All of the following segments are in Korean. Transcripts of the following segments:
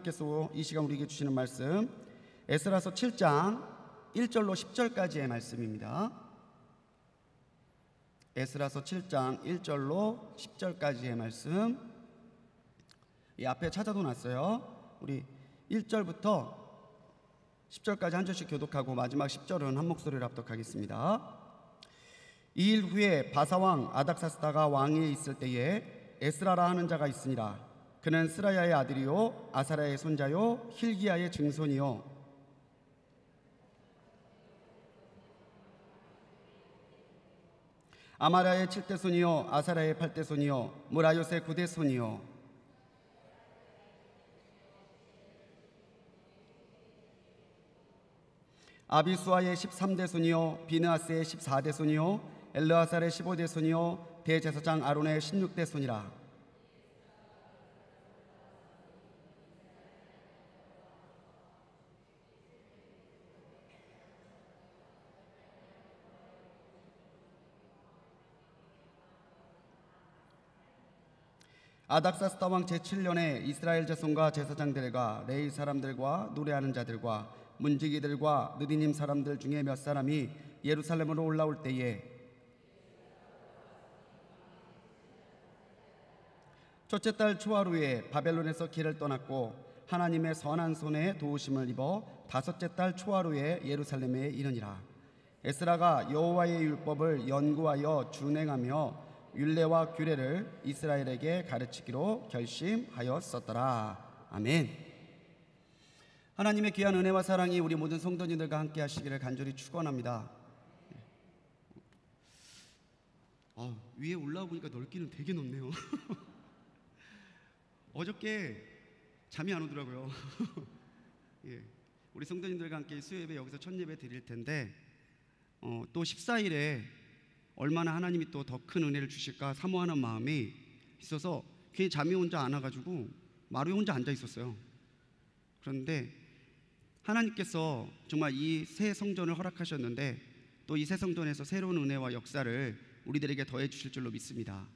하나님께서 이 시간 우리에게 주시는 말씀 에스라서 7장 1절로 10절까지의 말씀입니다. 에스라서 7장 1절로 10절까지의 말씀, 이 앞에 찾아도 놨어요. 우리 1절부터 10절까지 한 절씩 교독하고 마지막 10절은 한 목소리로 합독하겠습니다. 이 일 후에 바사왕 아닥사스다가 왕위에 있을 때에 에스라라 하는 자가 있으니라. 그는 스라야의 아들이요 아사랴의 손자요 힐기야의 증손이요 아마랴의 7대 손이요 아사랴의 8대 손이요 무라요스의 9대 손이요 아비수아의 13대 손이요 비느하스의 14대 손이요 엘르아살의 15대 손이요 대제사장 아론의 16대 손이라. 아닥사스다 왕 제7년에 이스라엘 자손과 제사장들과 레위 사람들과 노래하는 자들과 문지기들과 느디님 사람들 중에 몇 사람이 예루살렘으로 올라올 때에 첫째 달 초하루에 바벨론에서 길을 떠났고 하나님의 선한 손에 도우심을 입어 다섯째 달 초하루에 예루살렘에 이르니라. 에스라가 여호와의 율법을 연구하여 준행하며 율례와 규례를 이스라엘에게 가르치기로 결심하였었더라. 아멘. 하나님의 귀한 은혜와 사랑이 우리 모든 성도님들과 함께 하시기를 간절히 축원합니다. 위에 올라와 보니까 넓기는 되게 넓네요. 어저께 잠이 안 오더라고요. 예, 우리 성도님들과 함께 수요예배 여기서 첫 예배 드릴 텐데 또 14일에 얼마나 하나님이 또 더 큰 은혜를 주실까 사모하는 마음이 있어서 괜히 잠이 혼자 안 와가지고 마루에 혼자 앉아 있었어요. 그런데 하나님께서 정말 이 새 성전을 허락하셨는데 또 이 새 성전에서 새로운 은혜와 역사를 우리들에게 더해 주실 줄로 믿습니다.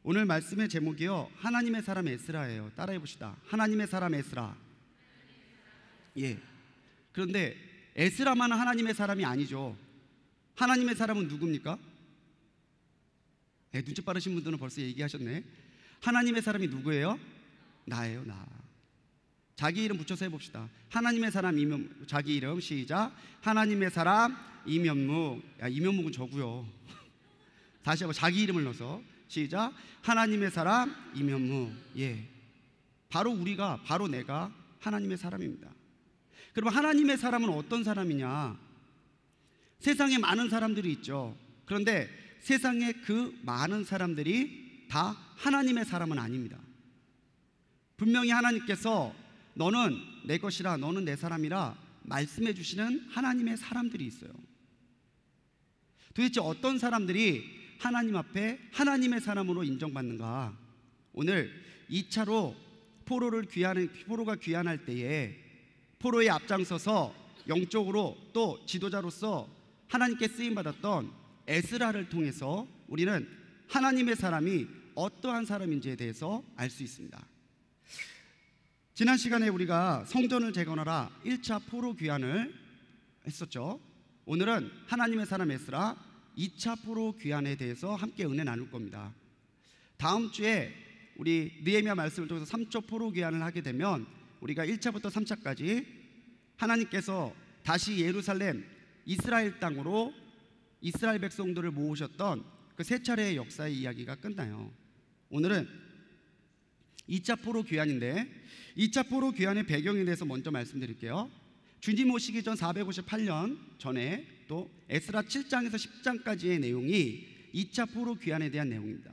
오늘 말씀의 제목이요 하나님의 사람 에스라예요. 따라해 봅시다. 하나님의 사람 에스라. 예. 그런데 에스라만은 하나님의 사람이 아니죠. 하나님의 사람은 누굽니까? 눈치 빠르신 분들은 벌써 얘기하셨네. 하나님의 사람이 누구예요? 나예요, 나. 자기 이름 붙여서 해봅시다. 하나님의 사람 이면 자기 이름 시작. 하나님의 사람 이면묵. 이면묵은 저고요. 다시 한번 자기 이름을 넣어서 시작. 하나님의 사람 이면묵. 예, 바로 우리가, 바로 내가 하나님의 사람입니다. 그럼 하나님의 사람은 어떤 사람이냐? 세상에 많은 사람들이 있죠. 그런데 세상에 그 많은 사람들이 다 하나님의 사람은 아닙니다. 분명히 하나님께서 너는 내 것이라, 너는 내 사람이라 말씀해 주시는 하나님의 사람들이 있어요. 도대체 어떤 사람들이 하나님 앞에 하나님의 사람으로 인정받는가? 오늘 2차로 포로가 귀환할 때에 포로에 앞장서서 영적으로 또 지도자로서 하나님께 쓰임받았던 에스라를 통해서 우리는 하나님의 사람이 어떠한 사람인지에 대해서 알 수 있습니다. 지난 시간에 우리가 성전을 재건하라 1차 포로 귀환을 했었죠. 오늘은 하나님의 사람 에스라 2차 포로 귀환에 대해서 함께 은혜 나눌 겁니다. 다음 주에 우리 느헤미야 말씀을 통해서 3초 포로 귀환을 하게 되면 우리가 1차부터 3차까지 하나님께서 다시 예루살렘 이스라엘 땅으로 이스라엘 백성들을 모으셨던 그 세 차례의 역사의 이야기가 끝나요. 오늘은 2차 포로 귀환인데 2차 포로 귀환의 배경에 대해서 먼저 말씀드릴게요. 주님 오시기 전 458년 전에 또 에스라 7장에서 10장까지의 내용이 2차 포로 귀환에 대한 내용입니다.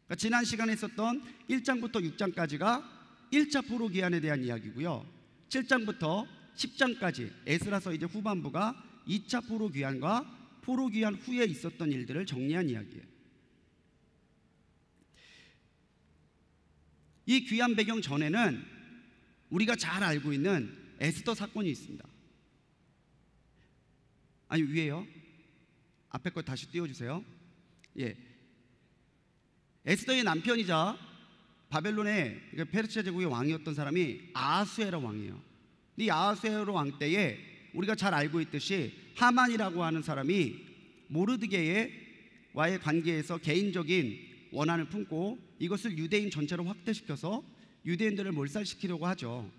그러니까 지난 시간에 있었던 1장부터 6장까지가 1차 포로 귀환에 대한 이야기고요. 7장부터 10장까지 에스라서 이제 후반부가 2차 포로 귀환과 포로 귀환 후에 있었던 일들을 정리한 이야기예요. 이 귀환 배경 전에는 우리가 잘 알고 있는 에스더 사건이 있습니다. 아니, 위에요. 앞에 거 다시 띄워주세요. 예, 에스더의 남편이자 바벨론의 페르시아 제국의 왕이었던 사람이 아하수에로 왕이에요. 이 아하수에로 왕 때에 우리가 잘 알고 있듯이 하만이라고 하는 사람이 모르드게와의 관계에서 개인적인 원한을 품고 이것을 유대인 전체로 확대시켜서 유대인들을 몰살시키려고 하죠.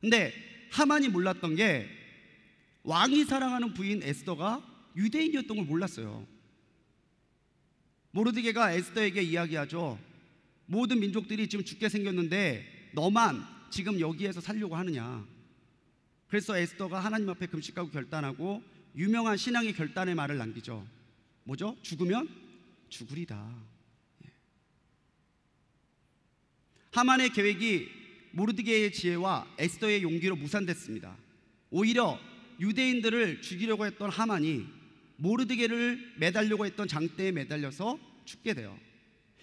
근데 하만이 몰랐던 게 왕이 사랑하는 부인 에스더가 유대인이었던 걸 몰랐어요. 모르드게가 에스더에게 이야기하죠. 모든 민족들이 지금 죽게 생겼는데 너만 지금 여기에서 살려고 하느냐. 그래서 에스더가 하나님 앞에 금식하고 결단하고 유명한 신앙의 결단의 말을 남기죠. 뭐죠? 죽으면 죽으리다. 하만의 계획이 모르드게의 지혜와 에스더의 용기로 무산됐습니다. 오히려 유대인들을 죽이려고 했던 하만이 모르드게를 매달려고 했던 장대에 매달려서 죽게 돼요.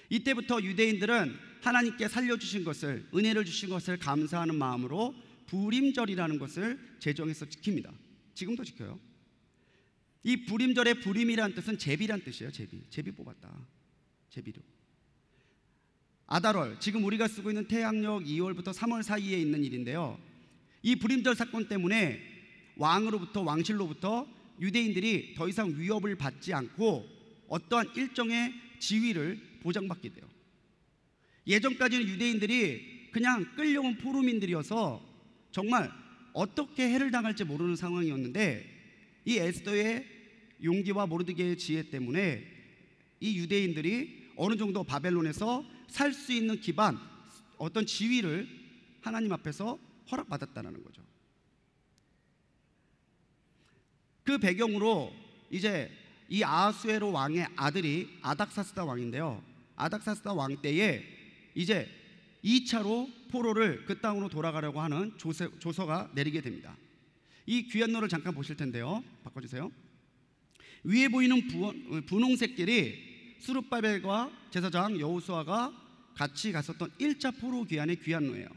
이때부터 유대인들은 하나님께 살려주신 것을, 은혜를 주신 것을 감사하는 마음으로 부림절이라는 것을 제정해서 지킵니다. 지금도 지켜요. 이 부림절의 부림이라는 뜻은 제비란 뜻이에요. 제비 뽑았다. 제비로. 아달월, 지금 우리가 쓰고 있는 태양력 2월부터 3월 사이에 있는 일인데요. 이 부림절 사건 때문에 왕실로부터 유대인들이 더 이상 위협을 받지 않고 어떠한 일정의 지위를 보장받게 돼요. 예전까지는 유대인들이 그냥 끌려온 포로민들이어서 정말 어떻게 해를 당할지 모르는 상황이었는데 이 에스더의 용기와 모르드게의 지혜 때문에 이 유대인들이 어느 정도 바벨론에서 살 수 있는 기반, 어떤 지위를 하나님 앞에서 허락받았다는 거죠. 그 배경으로 이제 이 아하수에로 왕의 아들이 아닥사스다 왕인데요. 아닥사스다 왕 때에 이제 2차로 포로를 그 땅으로 돌아가려고 하는 조서가 내리게 됩니다. 이 귀한노를 잠깐 보실 텐데요. 바꿔주세요. 위에 보이는 분홍색 길이 스룹바벨과 제사장 여호수아가 같이 갔었던 1차 포로 귀환의 귀한노예요.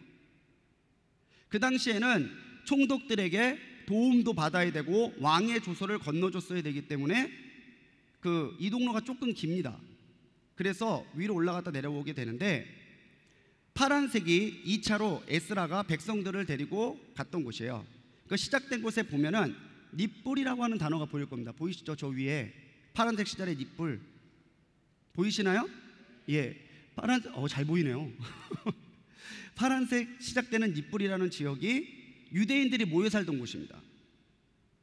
그 당시에는 총독들에게 도움도 받아야 되고 왕의 조서를 건너줬어야 되기 때문에 그 이동로가 조금 깁니다. 그래서 위로 올라갔다 내려오게 되는데 파란색이 2차로 에스라가 백성들을 데리고 갔던 곳이에요. 그 시작된 곳에 보면은 닛불이라고 하는 단어가 보일 겁니다. 보이시죠? 저 위에 파란색 시절의 닛불 보이시나요? 예, 잘 보이네요. 파란색 시작되는 닛불이라는 지역이 유대인들이 모여 살던 곳입니다.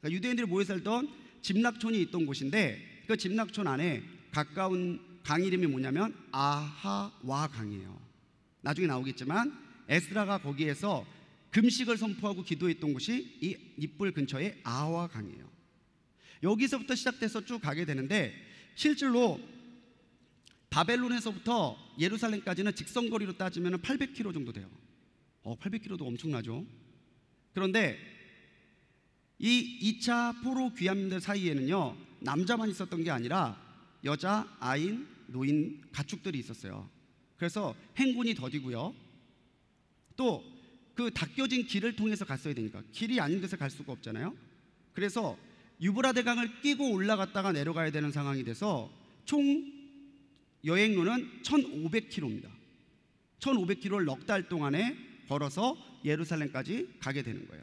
그러니까 유대인들이 모여 살던 집락촌이 있던 곳인데 그 집락촌 안에 가까운 강 이름이 뭐냐면 아하와 강이에요. 나중에 나오겠지만 에스라가 거기에서 금식을 선포하고 기도했던 곳이 이 닛불 근처의 아하와 강이에요. 여기서부터 시작돼서 쭉 가게 되는데 실제로 바벨론에서부터 예루살렘까지는 직선거리로 따지면 800km 정도 돼요. 800km도 엄청나죠. 그런데 이 2차 포로 귀환민들 사이에는요 남자만 있었던 게 아니라 여자, 아인, 노인, 가축들이 있었어요. 그래서 행군이 더디고요. 또 그 닦여진 길을 통해서 갔어야 되니까 길이 아닌 데서 갈 수가 없잖아요. 그래서 유브라데 강을 끼고 올라갔다가 내려가야 되는 상황이 돼서 총 여행로는 1,500km입니다. 1,500km를 넉 달 동안에 걸어서 예루살렘까지 가게 되는 거예요.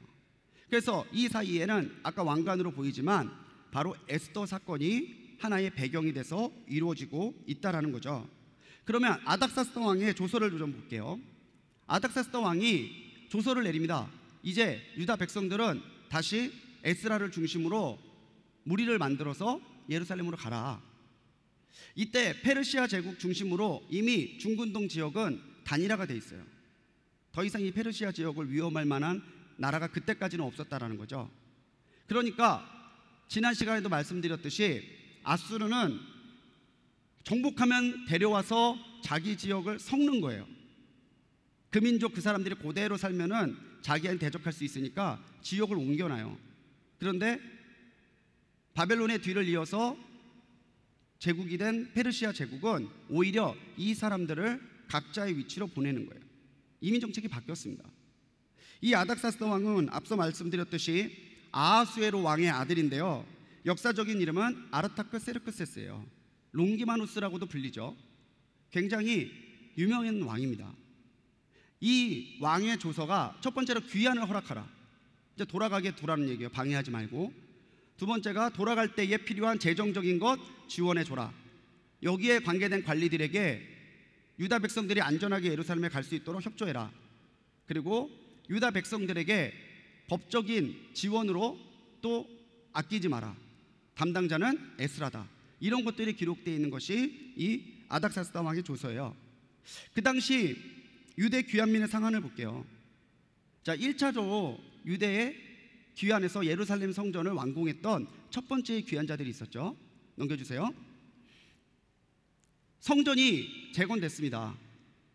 그래서 이 사이에는 아까 왕관으로 보이지만 바로 에스더 사건이 하나의 배경이 돼서 이루어지고 있다라는 거죠. 그러면 아닥사스다 왕의 조서를 좀 볼게요. 아닥사스다 왕이 조서를 내립니다. 이제 유다 백성들은 다시 에스라를 중심으로 무리를 만들어서 예루살렘으로 가라. 이때 페르시아 제국 중심으로 이미 중근동 지역은 단일화가 돼 있어요. 더 이상 이 페르시아 지역을 위험할 만한 나라가 그때까지는 없었다라는 거죠. 그러니까 지난 시간에도 말씀드렸듯이 아수르는 정복하면 데려와서 자기 지역을 섞는 거예요. 그 민족 그 사람들이 그대로 살면은 자기한테 대적할 수 있으니까 지역을 옮겨놔요. 그런데 바벨론의 뒤를 이어서 제국이 된 페르시아 제국은 오히려 이 사람들을 각자의 위치로 보내는 거예요. 이민 정책이 바뀌었습니다. 이 아닥사스다 왕은 앞서 말씀드렸듯이 아하수에로 왕의 아들인데요. 역사적인 이름은 아르타크 세르크세스예요. 롱기마누스라고도 불리죠. 굉장히 유명한 왕입니다. 이 왕의 조서가 첫 번째로 귀환을 허락하라. 이제 돌아가게 두라는 얘기예요. 방해하지 말고. 두 번째가 돌아갈 때에 필요한 재정적인 것 지원해 줘라. 여기에 관계된 관리들에게 유다 백성들이 안전하게 예루살렘에 갈 수 있도록 협조해라. 그리고 유다 백성들에게 법적인 지원으로 또 아끼지 마라. 담당자는 에스라다. 이런 것들이 기록되어 있는 것이 이 아닥사스다 왕의 조서예요. 그 당시 유대 귀환민의 상황을 볼게요. 자, 1차적으로 유대의 귀환해서 예루살렘 성전을 완공했던 첫 번째 귀환자들이 있었죠. 넘겨주세요. 성전이 재건됐습니다.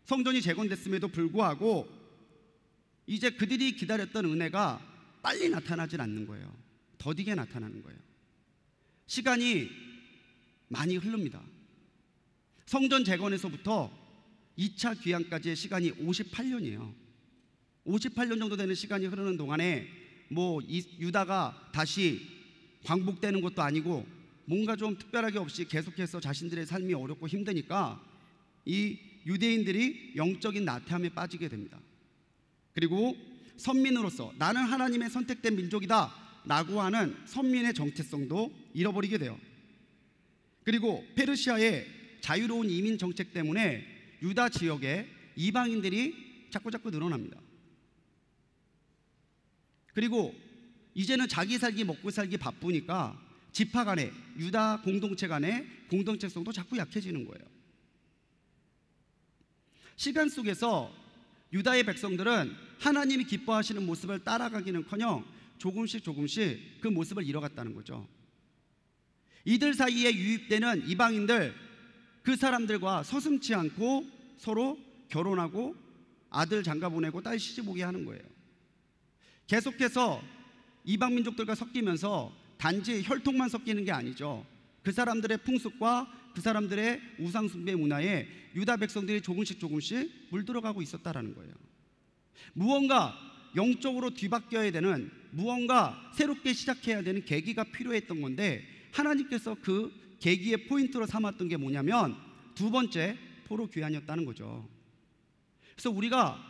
성전이 재건됐음에도 불구하고 이제 그들이 기다렸던 은혜가 빨리 나타나질 않는 거예요. 더디게 나타나는 거예요. 시간이 많이 흐릅니다. 성전 재건에서부터 2차 귀환까지의 시간이 58년이에요. 58년 정도 되는 시간이 흐르는 동안에 유다가 다시 광복되는 것도 아니고 뭔가 좀 특별하게 없이 계속해서 자신들의 삶이 어렵고 힘드니까 이 유대인들이 영적인 나태함에 빠지게 됩니다. 그리고 선민으로서 나는 하나님의 선택된 민족이다 라고 하는 선민의 정체성도 잃어버리게 돼요. 그리고 페르시아의 자유로운 이민 정책 때문에 유다 지역에 이방인들이 자꾸 늘어납니다. 그리고 이제는 자기 살기 먹고 살기 바쁘니까 지파 간에, 유다 공동체 간의 공동체성도 자꾸 약해지는 거예요. 시간 속에서 유다의 백성들은 하나님이 기뻐하시는 모습을 따라가기는커녕 조금씩 그 모습을 잃어갔다는 거죠. 이들 사이에 유입되는 이방인들, 그 사람들과 서슴지 않고 서로 결혼하고 아들 장가 보내고 딸 시집 오게 하는 거예요. 계속해서 이방 민족들과 섞이면서 단지 혈통만 섞이는 게 아니죠. 그 사람들의 풍습과 그 사람들의 우상숭배 문화에 유다 백성들이 조금씩 물들어가고 있었다라는 거예요. 무언가 영적으로 뒤바뀌어야 되는, 무언가 새롭게 시작해야 되는 계기가 필요했던 건데, 하나님께서 그 계기의 포인트로 삼았던 게 뭐냐면 두 번째 포로 귀환이었다는 거죠. 그래서 우리가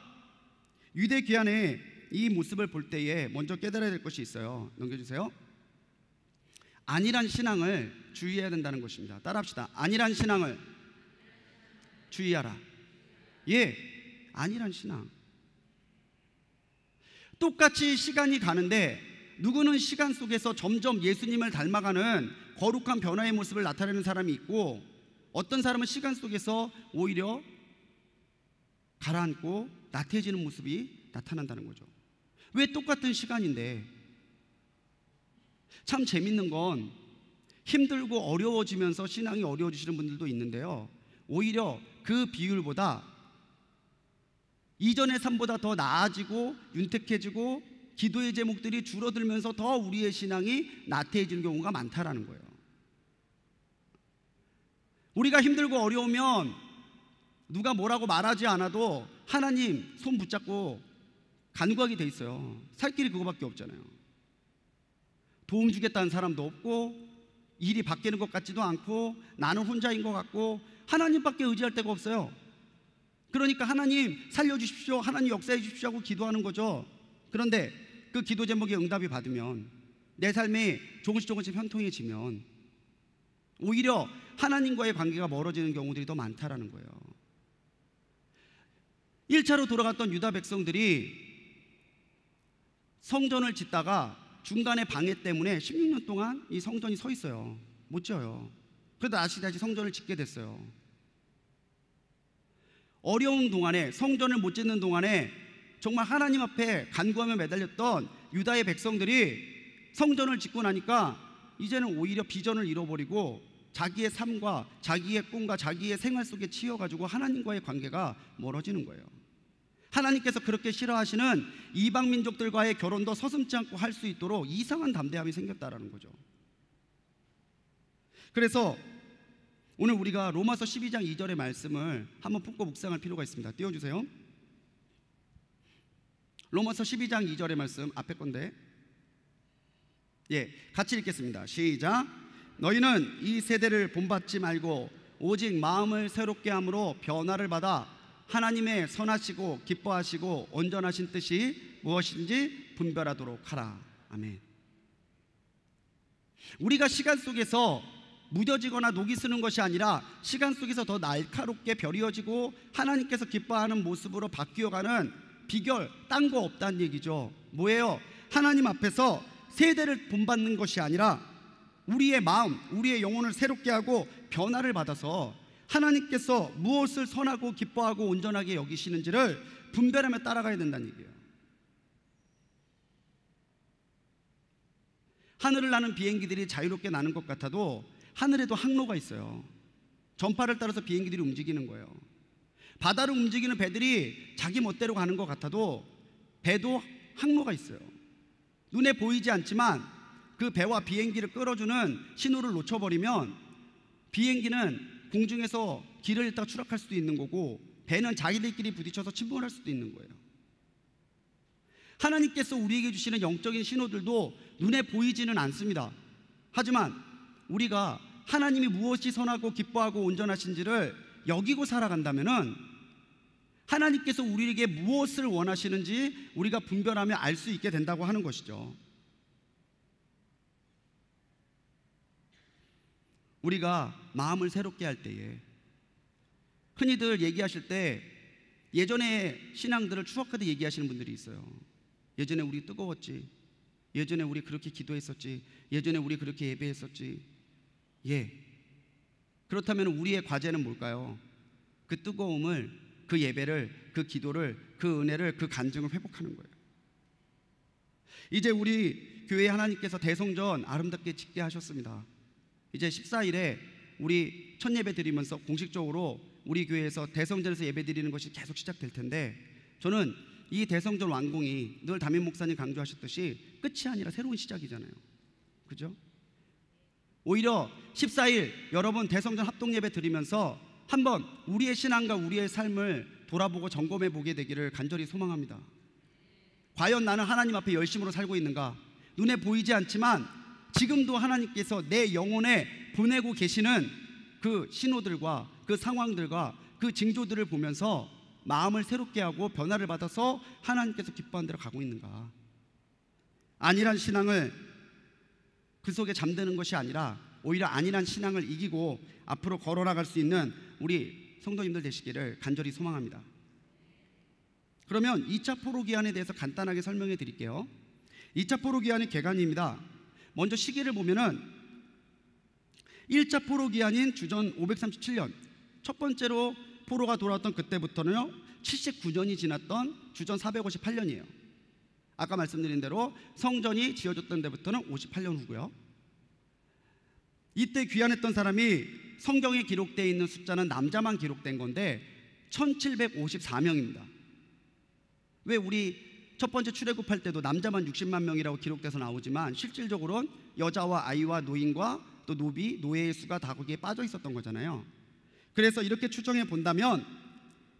유대 귀환의 이 모습을 볼 때에 먼저 깨달아야 될 것이 있어요. 넘겨주세요. 안일한 신앙을 주의해야 된다는 것입니다. 따라합시다. 안일한 신앙을 주의하라. 예, 안일한 신앙. 똑같이 시간이 가는데 누구는 시간 속에서 점점 예수님을 닮아가는 거룩한 변화의 모습을 나타내는 사람이 있고, 어떤 사람은 시간 속에서 오히려 가라앉고 나태해지는 모습이 나타난다는 거죠. 왜 똑같은 시간인데? 참 재밌는 건 힘들고 어려워지면서 신앙이 어려워지시는 분들도 있는데요, 오히려 그 비율보다 이전의 삶보다 더 나아지고 윤택해지고 기도의 제목들이 줄어들면서 더 우리의 신앙이 나태해지는 경우가 많다라는 거예요. 우리가 힘들고 어려우면 누가 뭐라고 말하지 않아도 하나님 손 붙잡고 간구하게 돼 있어요. 살 길이 그거밖에 없잖아요. 도움 주겠다는 사람도 없고, 일이 바뀌는 것 같지도 않고, 나는 혼자인 것 같고, 하나님밖에 의지할 데가 없어요. 그러니까 하나님 살려주십시오, 하나님 역사해 주십시오 하고 기도하는 거죠. 그런데 그 기도 제목에 응답이 받으면, 내 삶이 조금씩 현통해지면 오히려 하나님과의 관계가 멀어지는 경우들이 더 많다라는 거예요. 1차로 돌아갔던 유다 백성들이 성전을 짓다가 중간에 방해 때문에 16년 동안 이 성전이 서 있어요. 못 지어요. 그래도 다시 성전을 짓게 됐어요. 어려운 동안에, 성전을 못 짓는 동안에 정말 하나님 앞에 간구하며 매달렸던 유다의 백성들이 성전을 짓고 나니까 이제는 오히려 비전을 잃어버리고 자기의 삶과 자기의 꿈과 자기의 생활 속에 치여가지고 하나님과의 관계가 멀어지는 거예요. 하나님께서 그렇게 싫어하시는 이방 민족들과의 결혼도 서슴지 않고 할 수 있도록 이상한 담대함이 생겼다라는 거죠. 그래서 오늘 우리가 로마서 12장 2절의 말씀을 한번 품고 묵상할 필요가 있습니다. 띄워주세요. 로마서 12장 2절의 말씀, 앞에 건데, 같이 읽겠습니다. 시작. 너희는 이 세대를 본받지 말고 오직 마음을 새롭게 함으로 변화를 받아 하나님의 선하시고 기뻐하시고 온전하신 뜻이 무엇인지 분별하도록 하라. 아멘. 우리가 시간 속에서 무뎌지거나 녹이 쓰는 것이 아니라 시간 속에서 더 날카롭게 벼리어지고 하나님께서 기뻐하는 모습으로 바뀌어가는 비결 딴 거 없다는 얘기죠. 뭐예요? 하나님 앞에서 세대를 본받는 것이 아니라 우리의 마음, 우리의 영혼을 새롭게 하고 변화를 받아서 하나님께서 무엇을 선하고 기뻐하고 온전하게 여기시는지를 분별하며 따라가야 된다는 얘기예요. 하늘을 나는 비행기들이 자유롭게 나는 것 같아도 하늘에도 항로가 있어요. 전파를 따라서 비행기들이 움직이는 거예요. 바다를 움직이는 배들이 자기 멋대로 가는 것 같아도 배도 항로가 있어요. 눈에 보이지 않지만 그 배와 비행기를 끌어주는 신호를 놓쳐버리면 비행기는 공중에서 길을 잃다가 추락할 수도 있는 거고 배는 자기들끼리 부딪혀서 침몰할 수도 있는 거예요. 하나님께서 우리에게 주시는 영적인 신호들도 눈에 보이지는 않습니다. 하지만 우리가 하나님이 무엇이 선하고 기뻐하고 온전하신지를 여기고 살아간다면은 하나님께서 우리에게 무엇을 원하시는지 우리가 분별하며 알 수 있게 된다고 하는 것이죠. 우리가 마음을 새롭게 할 때에 흔히들 얘기하실 때 예전의 신앙들을 추억하듯 얘기하시는 분들이 있어요. 예전에 우리 뜨거웠지, 예전에 우리 그렇게 기도했었지, 예전에 우리 그렇게 예배했었지. 예, 그렇다면 우리의 과제는 뭘까요? 그 뜨거움을, 그 예배를, 그 기도를, 그 은혜를, 그 간증을 회복하는 거예요. 이제 우리 교회 하나님께서 대성전 아름답게 짓게 하셨습니다. 이제 14일에 우리 첫 예배 드리면서 공식적으로 우리 교회에서 대성전에서 예배 드리는 것이 계속 시작될 텐데, 저는 이 대성전 완공이 늘 담임 목사님 강조하셨듯이 끝이 아니라 새로운 시작이잖아요. 그죠? 오히려 14일 여러분 대성전 합동 예배 드리면서 한번 우리의 신앙과 우리의 삶을 돌아보고 점검해 보게 되기를 간절히 소망합니다. 과연 나는 하나님 앞에 열심으로 살고 있는가? 눈에 보이지 않지만 지금도 하나님께서 내 영혼에 보내고 계시는 그 신호들과 그 상황들과 그 징조들을 보면서 마음을 새롭게 하고 변화를 받아서 하나님께서 기뻐하는 대로 가고 있는가? 안일한 신앙을 그 속에 잠드는 것이 아니라 오히려 안일한 신앙을 이기고 앞으로 걸어나갈 수 있는 우리 성도님들 되시기를 간절히 소망합니다. 그러면 2차 포로기한에 대해서 간단하게 설명해 드릴게요. 2차 포로기한의 개간입니다. 먼저 시기를 보면은 1차 포로기한인 주전 537년, 첫 번째로 포로가 돌아왔던 그때부터는요 79년이 지났던 주전 458년이에요. 아까 말씀드린 대로 성전이 지어졌던 데부터는 58년 후고요. 이때 귀환했던 사람이 성경에 기록되어 있는 숫자는 남자만 기록된 건데 1754명입니다. 왜 우리 첫 번째 출애굽할 때도 남자만 60만 명이라고 기록돼서 나오지만 실질적으로는 여자와 아이와 노인과 또 노비, 노예의 수가 다 거기에 빠져 있었던 거잖아요. 그래서 이렇게 추정해 본다면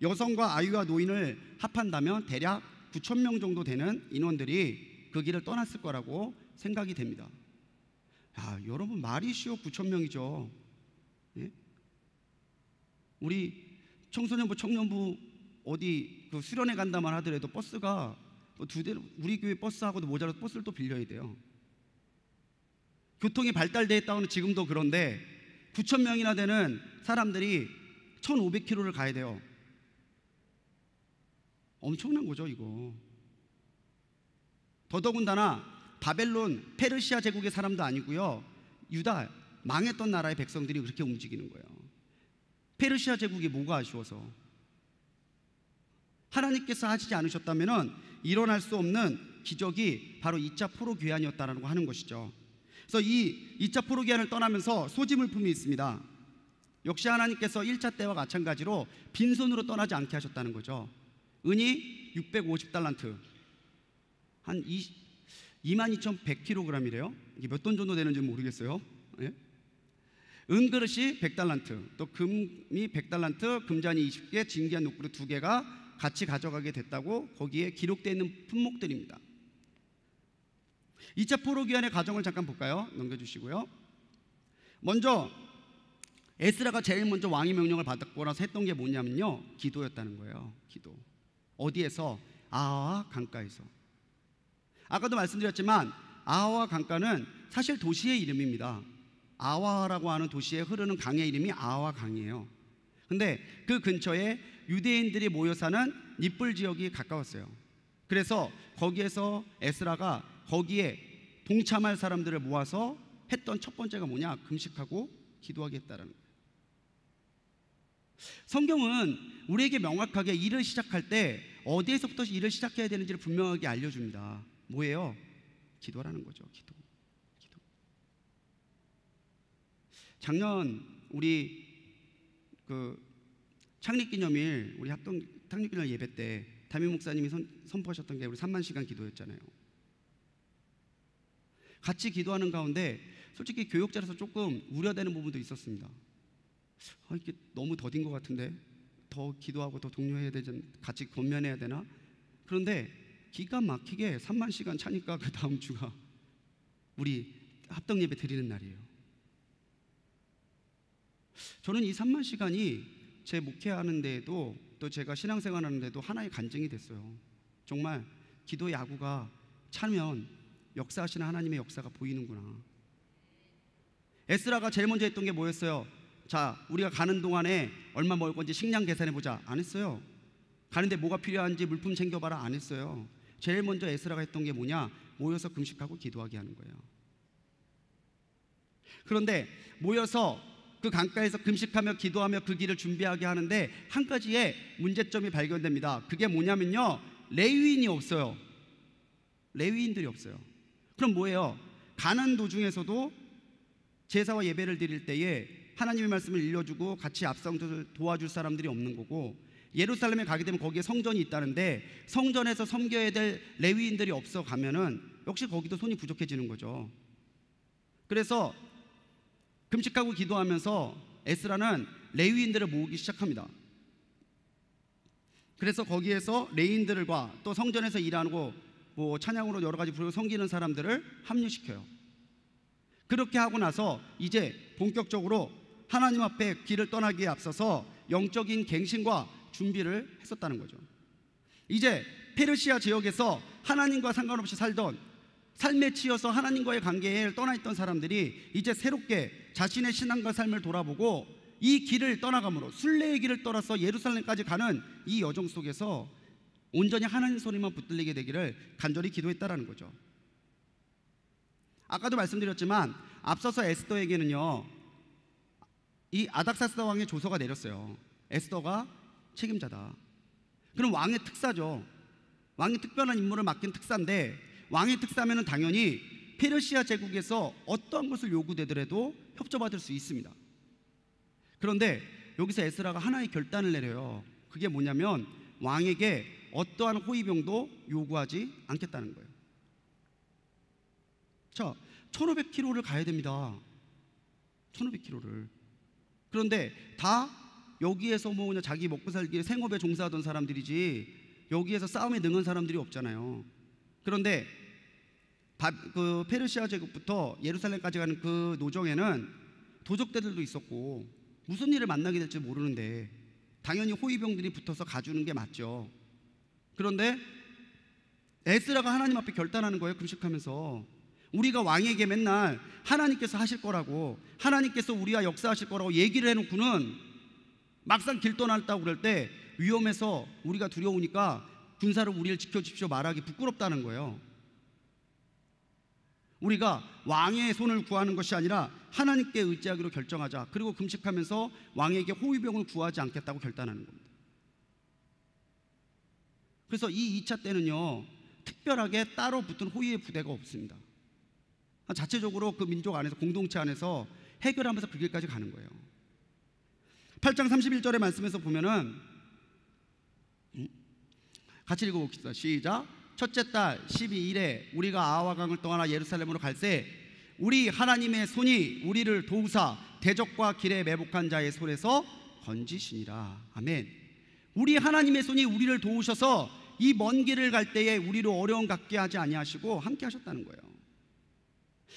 여성과 아이와 노인을 합한다면 대략 9,000명 정도 되는 인원들이 그 길을 떠났을 거라고 생각이 됩니다. 야, 여러분 말이 쉬워 9,000명이죠. 예? 우리 청소년부, 청년부 어디 그 수련회 간다만 하더라도 버스가 두 대, 우리 교회 버스하고도 모자라서 버스를 또 빌려야 돼요. 교통이 발달되어 있다고는 지금도 그런데 9,000명이나 되는 사람들이 1,500km를 가야 돼요. 엄청난 거죠 이거. 더더군다나 바벨론, 페르시아 제국의 사람도 아니고요, 유다 망했던 나라의 백성들이 그렇게 움직이는 거예요. 페르시아 제국이 뭐가 아쉬워서? 하나님께서 하시지 않으셨다면 일어날 수 없는 기적이 바로 2차 포로 귀환이었다라고 하는 것이죠. 그래서 이 2차 포로 귀환을 떠나면서 소지물품이 있습니다. 역시 하나님께서 1차 때와 마찬가지로 빈손으로 떠나지 않게 하셨다는 거죠. 은이 650달란트, 한 22,100kg이래요. 이게 몇 돈 정도 되는지 모르겠어요. 예? 은그릇이 100달란트, 또 금이 100달란트, 금잔이 20개, 진귀한 녹그릇 2개가 같이 가져가게 됐다고 거기에 기록되어 있는 품목들입니다. 2차 포로 귀환의 과정을 잠깐 볼까요? 넘겨주시고요. 먼저 에스라가 제일 먼저 왕의 명령을 받고 나서 했던 게 뭐냐면요, 기도였다는 거예요. 기도. 어디에서? 아하와 강가에서. 아까도 말씀드렸지만 아하와 강가는 사실 도시의 이름입니다. 아하라고 하는 도시에 흐르는 강의 이름이 아하와 강이에요. 근데 그 근처에 유대인들이 모여 사는 닛불 지역이 가까웠어요. 그래서 거기에서 에스라가 거기에 동참할 사람들을 모아서 했던 첫 번째가 뭐냐? 금식하고 기도하게 했다는 거예요. 성경은 우리에게 명확하게 일을 시작할 때 어디에서부터 일을 시작해야 되는지를 분명하게 알려줍니다. 뭐예요? 기도라는 거죠. 기도. 작년 우리 창립기념일, 우리 창립기념일 예배 때 담임 목사님이 선포하셨던 게 우리 3만 시간 기도였잖아요. 같이 기도하는 가운데 솔직히 교육자로서 조금 우려되는 부분도 있었습니다. 이게 너무 더딘 것 같은데, 더 기도하고 더 독려해야 되지, 같이 권면해야 되나? 그런데 기가 막히게 3만 시간 차니까 그 다음 주가 우리 합동 예배 드리는 날이에요. 저는 이 3만 시간이 제 목회하는 데에도 또 제가 신앙생활 하는 데도 하나의 간증이 됐어요. 정말 기도 야구가 차면 역사하시는 하나님의 역사가 보이는구나. 에스라가 제일 먼저 했던 게 뭐였어요? 자, 우리가 가는 동안에 얼마 먹을 건지 식량 계산해보자. 안 했어요. 가는데 뭐가 필요한지 물품 챙겨봐라. 안 했어요. 제일 먼저 에스라가 했던 게 뭐냐? 모여서 금식하고 기도하게 하는 거예요. 그런데 모여서 그 강가에서 금식하며 기도하며 그 길을 준비하게 하는데 한 가지의 문제점이 발견됩니다. 그게 뭐냐면요, 레위인이 없어요. 레위인들이 없어요. 그럼 뭐예요? 가는 도중에서도 제사와 예배를 드릴 때에 하나님의 말씀을 일러주고 같이 앞서서 도와줄 사람들이 없는 거고, 예루살렘에 가게 되면 거기에 성전이 있다는데 성전에서 섬겨야 될 레위인들이 없어 가면은 역시 거기도 손이 부족해지는 거죠. 그래서 금식하고 기도하면서 에스라는 레위인들을 모으기 시작합니다. 그래서 거기에서 레위인들과 또 성전에서 일하고 찬양으로 여러 가지 부르고 섬기는 사람들을 합류시켜요. 그렇게 하고 나서 이제 본격적으로 하나님 앞에 길을 떠나기에 앞서서 영적인 갱신과 준비를 했었다는 거죠. 이제 페르시아 지역에서 하나님과 상관없이 살던, 삶에 치여서 하나님과의 관계를 떠나 있던 사람들이 이제 새롭게 자신의 신앙과 삶을 돌아보고 이 길을 떠나감으로, 순례의 길을 떠나서 예루살렘까지 가는 이 여정 속에서 온전히 하나님 소리만 붙들리게 되기를 간절히 기도했다라는 거죠. 아까도 말씀드렸지만 앞서서 에스더에게는요, 이 아닥사스다 왕의 조서가 내렸어요. 에스더가 책임자다. 그럼 왕의 특사죠. 왕이 특별한 임무를 맡긴 특사인데, 왕의 특사면은 당연히 페르시아 제국에서 어떠한 것을 요구되더라도 협조받을 수 있습니다. 그런데 여기서 에스라가 하나의 결단을 내려요. 그게 뭐냐면 왕에게 어떠한 호위병도 요구하지 않겠다는 거예요. 자, 1500km를 가야 됩니다. 1500km를. 그런데 다 여기에서 그냥 자기 먹고 살기 생업에 종사하던 사람들이지 여기에서 싸움에 능한 사람들이 없잖아요. 그런데 그 페르시아 제국부터 예루살렘까지 가는 그 노정에는 도적대들도 있었고 무슨 일을 만나게 될지 모르는데 당연히 호위병들이 붙어서 가주는 게 맞죠. 그런데 에스라가 하나님 앞에 결단하는 거예요. 금식하면서 우리가 왕에게 맨날 하나님께서 하실 거라고, 하나님께서 우리와 역사하실 거라고 얘기를 해놓고는 막상 길 떠났다고 그럴 때 위험해서 우리가 두려우니까 군사로 우리를 지켜주십시오 말하기 부끄럽다는 거예요. 우리가 왕의 손을 구하는 것이 아니라 하나님께 의지하기로 결정하자. 그리고 금식하면서 왕에게 호위병을 구하지 않겠다고 결단하는 겁니다. 그래서 이 2차 때는요, 특별하게 따로 붙은 호위의 부대가 없습니다. 자체적으로 그 민족 안에서, 공동체 안에서 해결하면서 그 길까지 가는 거예요. 8장 31절의 말씀에서 보면은 같이 읽어봅시다. 시작. 첫째 달 12일에 우리가 아하와 강을 떠나 예루살렘으로 갈새 우리 하나님의 손이 우리를 도우사 대적과 길에 매복한 자의 손에서 건지시니라. 아멘. 우리 하나님의 손이 우리를 도우셔서 이 먼 길을 갈 때에 우리를 어려움 갖게 하지 아니하시고 함께 하셨다는 거예요.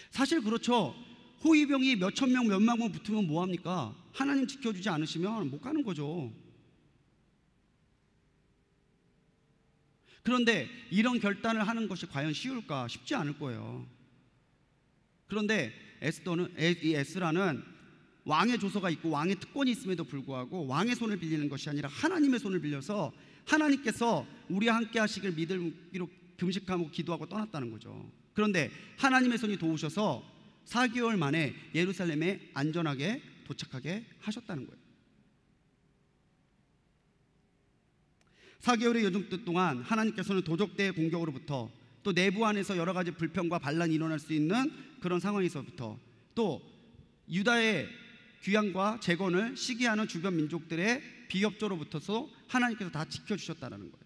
사실 그렇죠. 호위병이 몇천 명, 몇만 명 붙으면 뭐합니까? 하나님 지켜주지 않으시면 못 가는 거죠. 그런데 이런 결단을 하는 것이 과연 쉬울까? 쉽지 않을 거예요. 그런데 에스라는 왕의 조서가 있고 왕의 특권이 있음에도 불구하고 왕의 손을 빌리는 것이 아니라 하나님의 손을 빌려서 하나님께서 우리와 함께 하시길 믿기로 금식하고 기도하고 떠났다는 거죠. 그런데 하나님의 손이 도우셔서 4개월 만에 예루살렘에 안전하게 도착하게 하셨다는 거예요. 4개월의 여정 동안 하나님께서는 도적대의 공격으로부터, 또 내부 안에서 여러 가지 불평과 반란이 일어날 수 있는 그런 상황에서부터, 또 유다의 귀환과 재건을 시기하는 주변 민족들의 비협조로부터서 하나님께서 다 지켜주셨다는 거예요.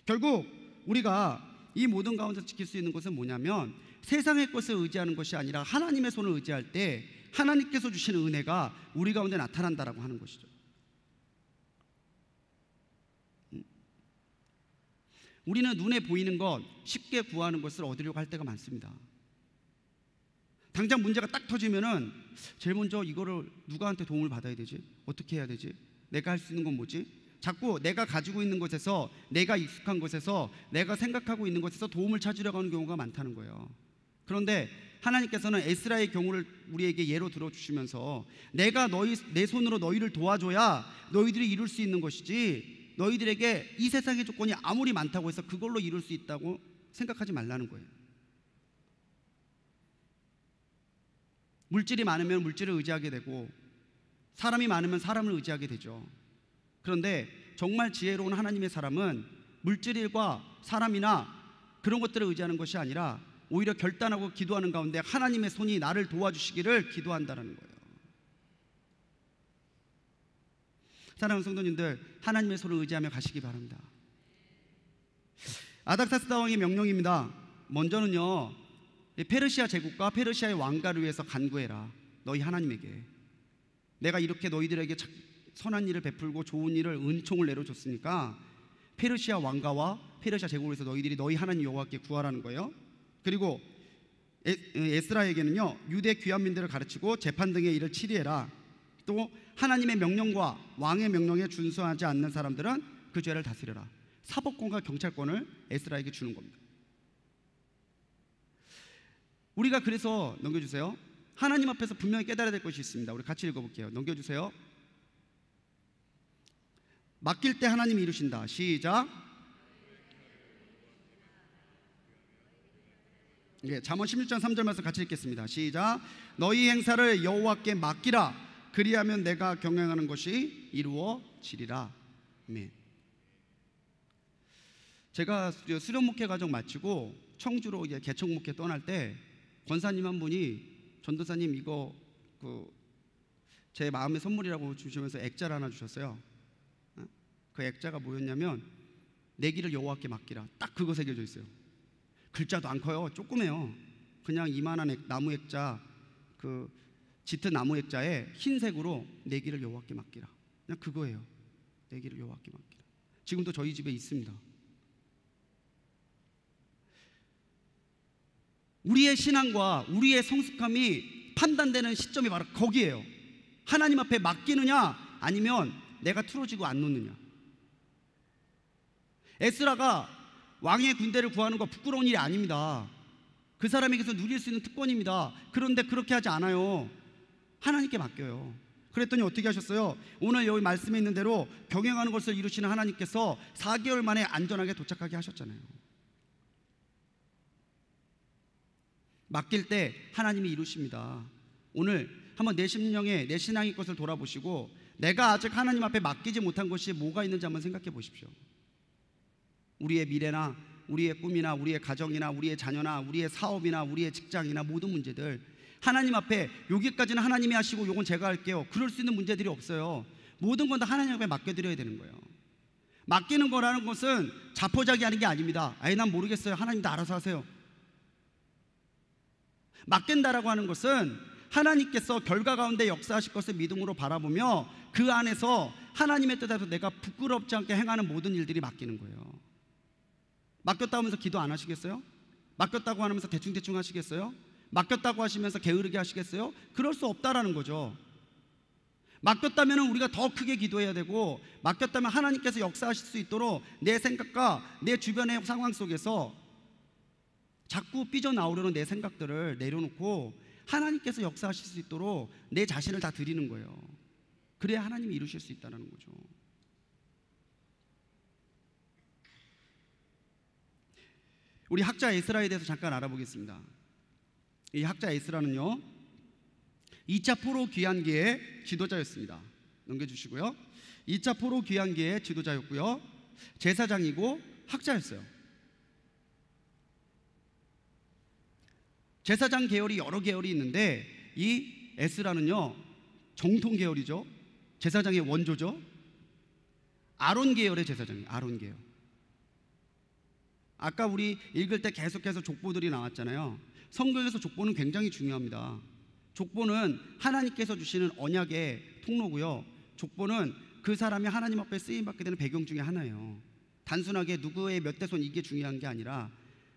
결국 우리가 이 모든 가운데 지킬 수 있는 것은 뭐냐면, 세상의 것을 의지하는 것이 아니라 하나님의 손을 의지할 때 하나님께서 주시는 은혜가 우리 가운데 나타난다라고 하는 것이죠. 우리는 눈에 보이는 것, 쉽게 구하는 것을 얻으려고 할 때가 많습니다. 당장 문제가 딱 터지면은 제일 먼저 이거를 누구한테 도움을 받아야 되지? 어떻게 해야 되지? 내가 할 수 있는 건 뭐지? 자꾸 내가 가지고 있는 것에서, 내가 익숙한 것에서, 내가 생각하고 있는 것에서 도움을 찾으려고 하는 경우가 많다는 거예요. 그런데 하나님께서는 에스라의 경우를 우리에게 예로 들어주시면서, 내가 내 손으로 너희를 도와줘야 너희들이 이룰 수 있는 것이지, 너희들에게 이 세상의 조건이 아무리 많다고 해서 그걸로 이룰 수 있다고 생각하지 말라는 거예요. 물질이 많으면 물질을 의지하게 되고, 사람이 많으면 사람을 의지하게 되죠. 그런데 정말 지혜로운 하나님의 사람은 물질과 사람이나 그런 것들을 의지하는 것이 아니라 오히려 결단하고 기도하는 가운데 하나님의 손이 나를 도와주시기를 기도한다는 거예요. 사랑하는 성도님들, 하나님의 손을 의지하며 가시기 바랍니다. 아닥사스다 왕의 명령입니다. 먼저는요, 페르시아 제국과 페르시아의 왕가를 위해서 간구해라. 너희 하나님에게 내가 이렇게 너희들에게 선한 일을 베풀고 좋은 일을, 은총을 내려줬으니까 페르시아 왕가와 페르시아 제국을 위해서 너희들이 너희 하나님 여호와께 구하라는 거예요. 그리고 에스라에게는요, 유대 귀환민들을 가르치고 재판 등의 일을 치리해라. 또 하나님의 명령과 왕의 명령에 준수하지 않는 사람들은 그 죄를 다스려라. 사법권과 경찰권을 에스라에게 주는 겁니다. 우리가 그래서, 넘겨주세요. 하나님 앞에서 분명히 깨달아야 될 것이 있습니다. 우리 같이 읽어볼게요. 넘겨주세요. 맡길 때 하나님이 이루신다. 시작. 잠언 16장 3절 말씀 같이 읽겠습니다. 시작. 너희 행사를 여호와께 맡기라. 그리하면 내가 경영하는 것이 이루어지리라. 아멘. 제가 수련 목회 과정 마치고 청주로 이제 개척 목회 떠날 때 권사님 한 분이, 전도사님 이거 제 마음의 선물이라고 주시면서 액자를 하나 주셨어요. 그 액자가 뭐였냐면, 내 길을 여호와께 맡기라. 딱 그거 새겨져 있어요. 글자도 안 커요. 조그매요. 그냥 이만한 나무 액자, 그 짙은 나무 액자에 흰색으로 내 길을 여호와께 맡기라. 그냥 그거예요. 내 길을 여호와께 맡기라. 지금도 저희 집에 있습니다. 우리의 신앙과 우리의 성숙함이 판단되는 시점이 바로 거기에요. 하나님 앞에 맡기느냐 아니면 내가 틀어지고 안 놓느냐. 에스라가 왕의 군대를 구하는 거 부끄러운 일이 아닙니다. 그 사람에게서 누릴 수 있는 특권입니다. 그런데 그렇게 하지 않아요. 하나님께 맡겨요. 그랬더니 어떻게 하셨어요? 오늘 여기 말씀에 있는 대로 경영하는 것을 이루시는 하나님께서 4개월 만에 안전하게 도착하게 하셨잖아요. 맡길 때 하나님이 이루십니다. 오늘 한번 내 심령에, 내 신앙의 것을 돌아보시고, 내가 아직 하나님 앞에 맡기지 못한 것이 뭐가 있는지 한번 생각해 보십시오. 우리의 미래나 우리의 꿈이나 우리의 가정이나 우리의 자녀나 우리의 사업이나 우리의 직장이나 모든 문제들, 하나님 앞에 여기까지는 하나님이 하시고 요건 제가 할게요, 그럴 수 있는 문제들이 없어요. 모든 건 다 하나님 앞에 맡겨드려야 되는 거예요. 맡기는 거라는 것은 자포자기하는 게 아닙니다. 아예 난 모르겠어요, 하나님 다 알아서 하세요. 맡긴다라고 하는 것은 하나님께서 결과 가운데 역사하실 것을 믿음으로 바라보며 그 안에서 하나님의 뜻에서 내가 부끄럽지 않게 행하는 모든 일들이 맡기는 거예요. 맡겼다고 하면서 기도 안 하시겠어요? 맡겼다고 하면서 대충대충 하시겠어요? 맡겼다고 하시면서 게으르게 하시겠어요? 그럴 수 없다라는 거죠. 맡겼다면 우리가 더 크게 기도해야 되고, 맡겼다면 하나님께서 역사하실 수 있도록 내 생각과 내 주변의 상황 속에서 자꾸 삐져나오려는 내 생각들을 내려놓고 하나님께서 역사하실 수 있도록 내 자신을 다 드리는 거예요. 그래야 하나님이 이루실 수 있다는 거죠. 우리 학자 에스라에 대해서 잠깐 알아보겠습니다. 이 학자 에스라는요, 2차 포로 귀환기의 지도자였습니다. 넘겨주시고요. 2차 포로 귀환기의 지도자였고요, 제사장이고 학자였어요. 제사장 계열이 여러 계열이 있는데 이 에스라는요, 정통 계열이죠. 제사장의 원조죠. 아론 계열의 제사장이에요. 아론 계열. 아까 우리 읽을 때 계속해서 족보들이 나왔잖아요. 성경에서 족보는 굉장히 중요합니다. 족보는 하나님께서 주시는 언약의 통로고요, 족보는 그 사람이 하나님 앞에 쓰임받게 되는 배경 중에 하나예요. 단순하게 누구의 몇 대손 이게 중요한 게 아니라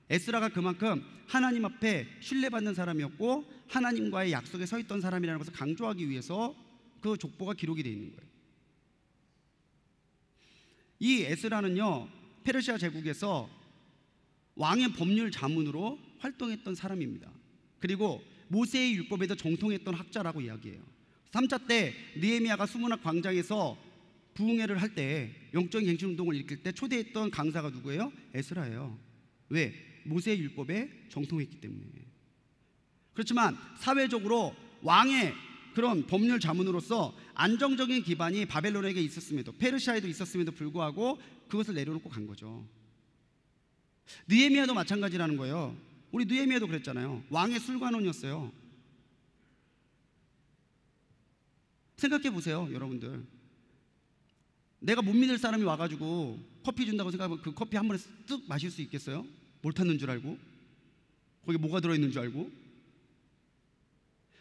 에스라가 그만큼 하나님 앞에 신뢰받는 사람이었고 하나님과의 약속에 서 있던 사람이라는 것을 강조하기 위해서 그 족보가 기록이 되어 있는 거예요. 이 에스라는요, 페르시아 제국에서 왕의 법률 자문으로 활동했던 사람입니다. 그리고 모세의 율법에도 정통했던 학자라고 이야기해요. 3차 때 느헤미야가 수문학 광장에서 부흥회를 할 때, 영적인 갱신운동을 일으킬 때 초대했던 강사가 누구예요? 에스라예요. 왜? 모세의 율법에 정통했기 때문에. 그렇지만 사회적으로 왕의 그런 법률 자문으로서 안정적인 기반이 바벨론에게 있었음에도, 페르시아에도 있었음에도 불구하고 그것을 내려놓고 간 거죠. 느헤미야도 마찬가지라는 거예요. 우리 느헤미야도 그랬잖아요. 왕의 술관원이었어요. 생각해 보세요, 여러분들. 내가 못 믿을 사람이 와가지고 커피 준다고 생각하면 그 커피 한 번에 쓱 마실 수 있겠어요? 뭘 탔는 줄 알고, 거기 뭐가 들어있는 줄 알고.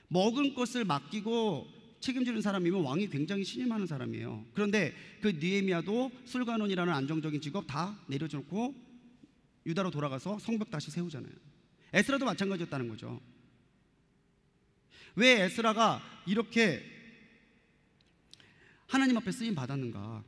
먹은 것을 맡기고 책임지는 사람이면 왕이 굉장히 신임하는 사람이에요. 그런데 그 느헤미야도 술관원이라는 안정적인 직업 다 내려놓고 유다로 돌아가서 성벽 다시 세우잖아요. 에스라도 마찬가지였다는 거죠. 왜 에스라가 이렇게 하나님 앞에 쓰임 받았는가?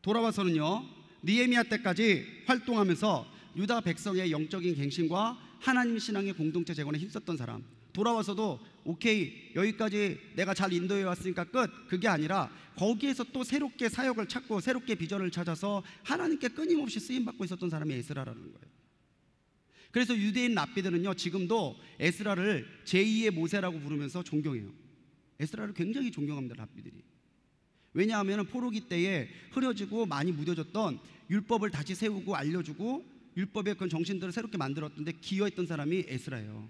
돌아와서는요, 느헤미야 때까지 활동하면서 유다 백성의 영적인 갱신과 하나님 신앙의 공동체 재건에 힘썼던 사람, 돌아와서도 오케이, 여기까지 내가 잘 인도해 왔으니까 끝, 그게 아니라 거기에서 또 새롭게 사역을 찾고 새롭게 비전을 찾아서 하나님께 끊임없이 쓰임받고 있었던 사람이 에스라라는 거예요. 그래서 유대인 랍비들은요, 지금도 에스라를 제2의 모세라고 부르면서 존경해요. 에스라를 굉장히 존경합니다, 랍비들이. 왜냐하면 포로기 때에 흐려지고 많이 무뎌졌던 율법을 다시 세우고 알려주고 율법의 그런 정신들을 새롭게 만들었던데 기여했던 사람이 에스라예요.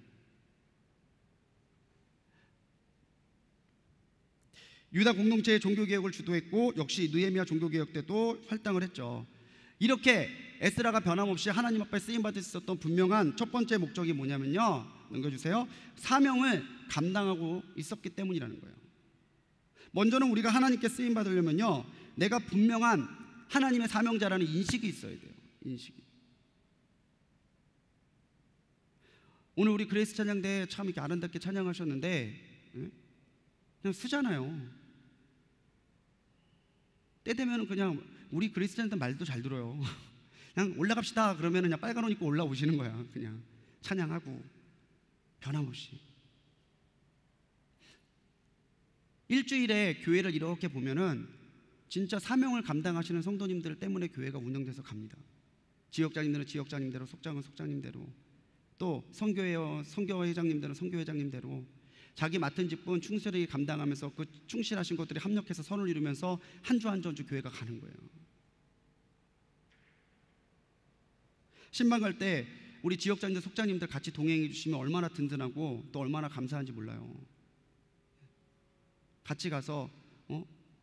유다 공동체의 종교개혁을 주도했고 역시 느헤미야 종교개혁 때도 활동을 했죠. 이렇게 에스라가 변함없이 하나님 앞에 쓰임받을 수 있었던 분명한 첫 번째 목적이 뭐냐면요, 넘겨주세요. 사명을 감당하고 있었기 때문이라는 거예요. 먼저는 우리가 하나님께 쓰임받으려면요, 내가 분명한 하나님의 사명자라는 인식이 있어야 돼요. 인식이. 오늘 우리 그레이스 찬양대 참 이렇게 아름답게 찬양하셨는데 그냥 쓰잖아요. 때 되면 그냥 우리 그레이스 찬양대 말도 잘 들어요. 그냥 올라갑시다 그러면 그냥 빨간 옷 입고 올라오시는 거야. 그냥 찬양하고 변함없이. 일주일에 교회를 이렇게 보면은 진짜 사명을 감당하시는 성도님들 때문에 교회가 운영돼서 갑니다. 지역장님들은 지역장님대로, 속장은 속장님대로, 또 선교회장님들은 선교회장님대로 자기 맡은 직분 충실히 감당하면서 그 충실하신 것들이 합력해서 선을 이루면서 한 주 한 주 교회가 가는 거예요. 신방 갈 때 우리 지역장님들, 속장님들 같이 동행해 주시면 얼마나 든든하고 또 얼마나 감사한지 몰라요. 같이 가서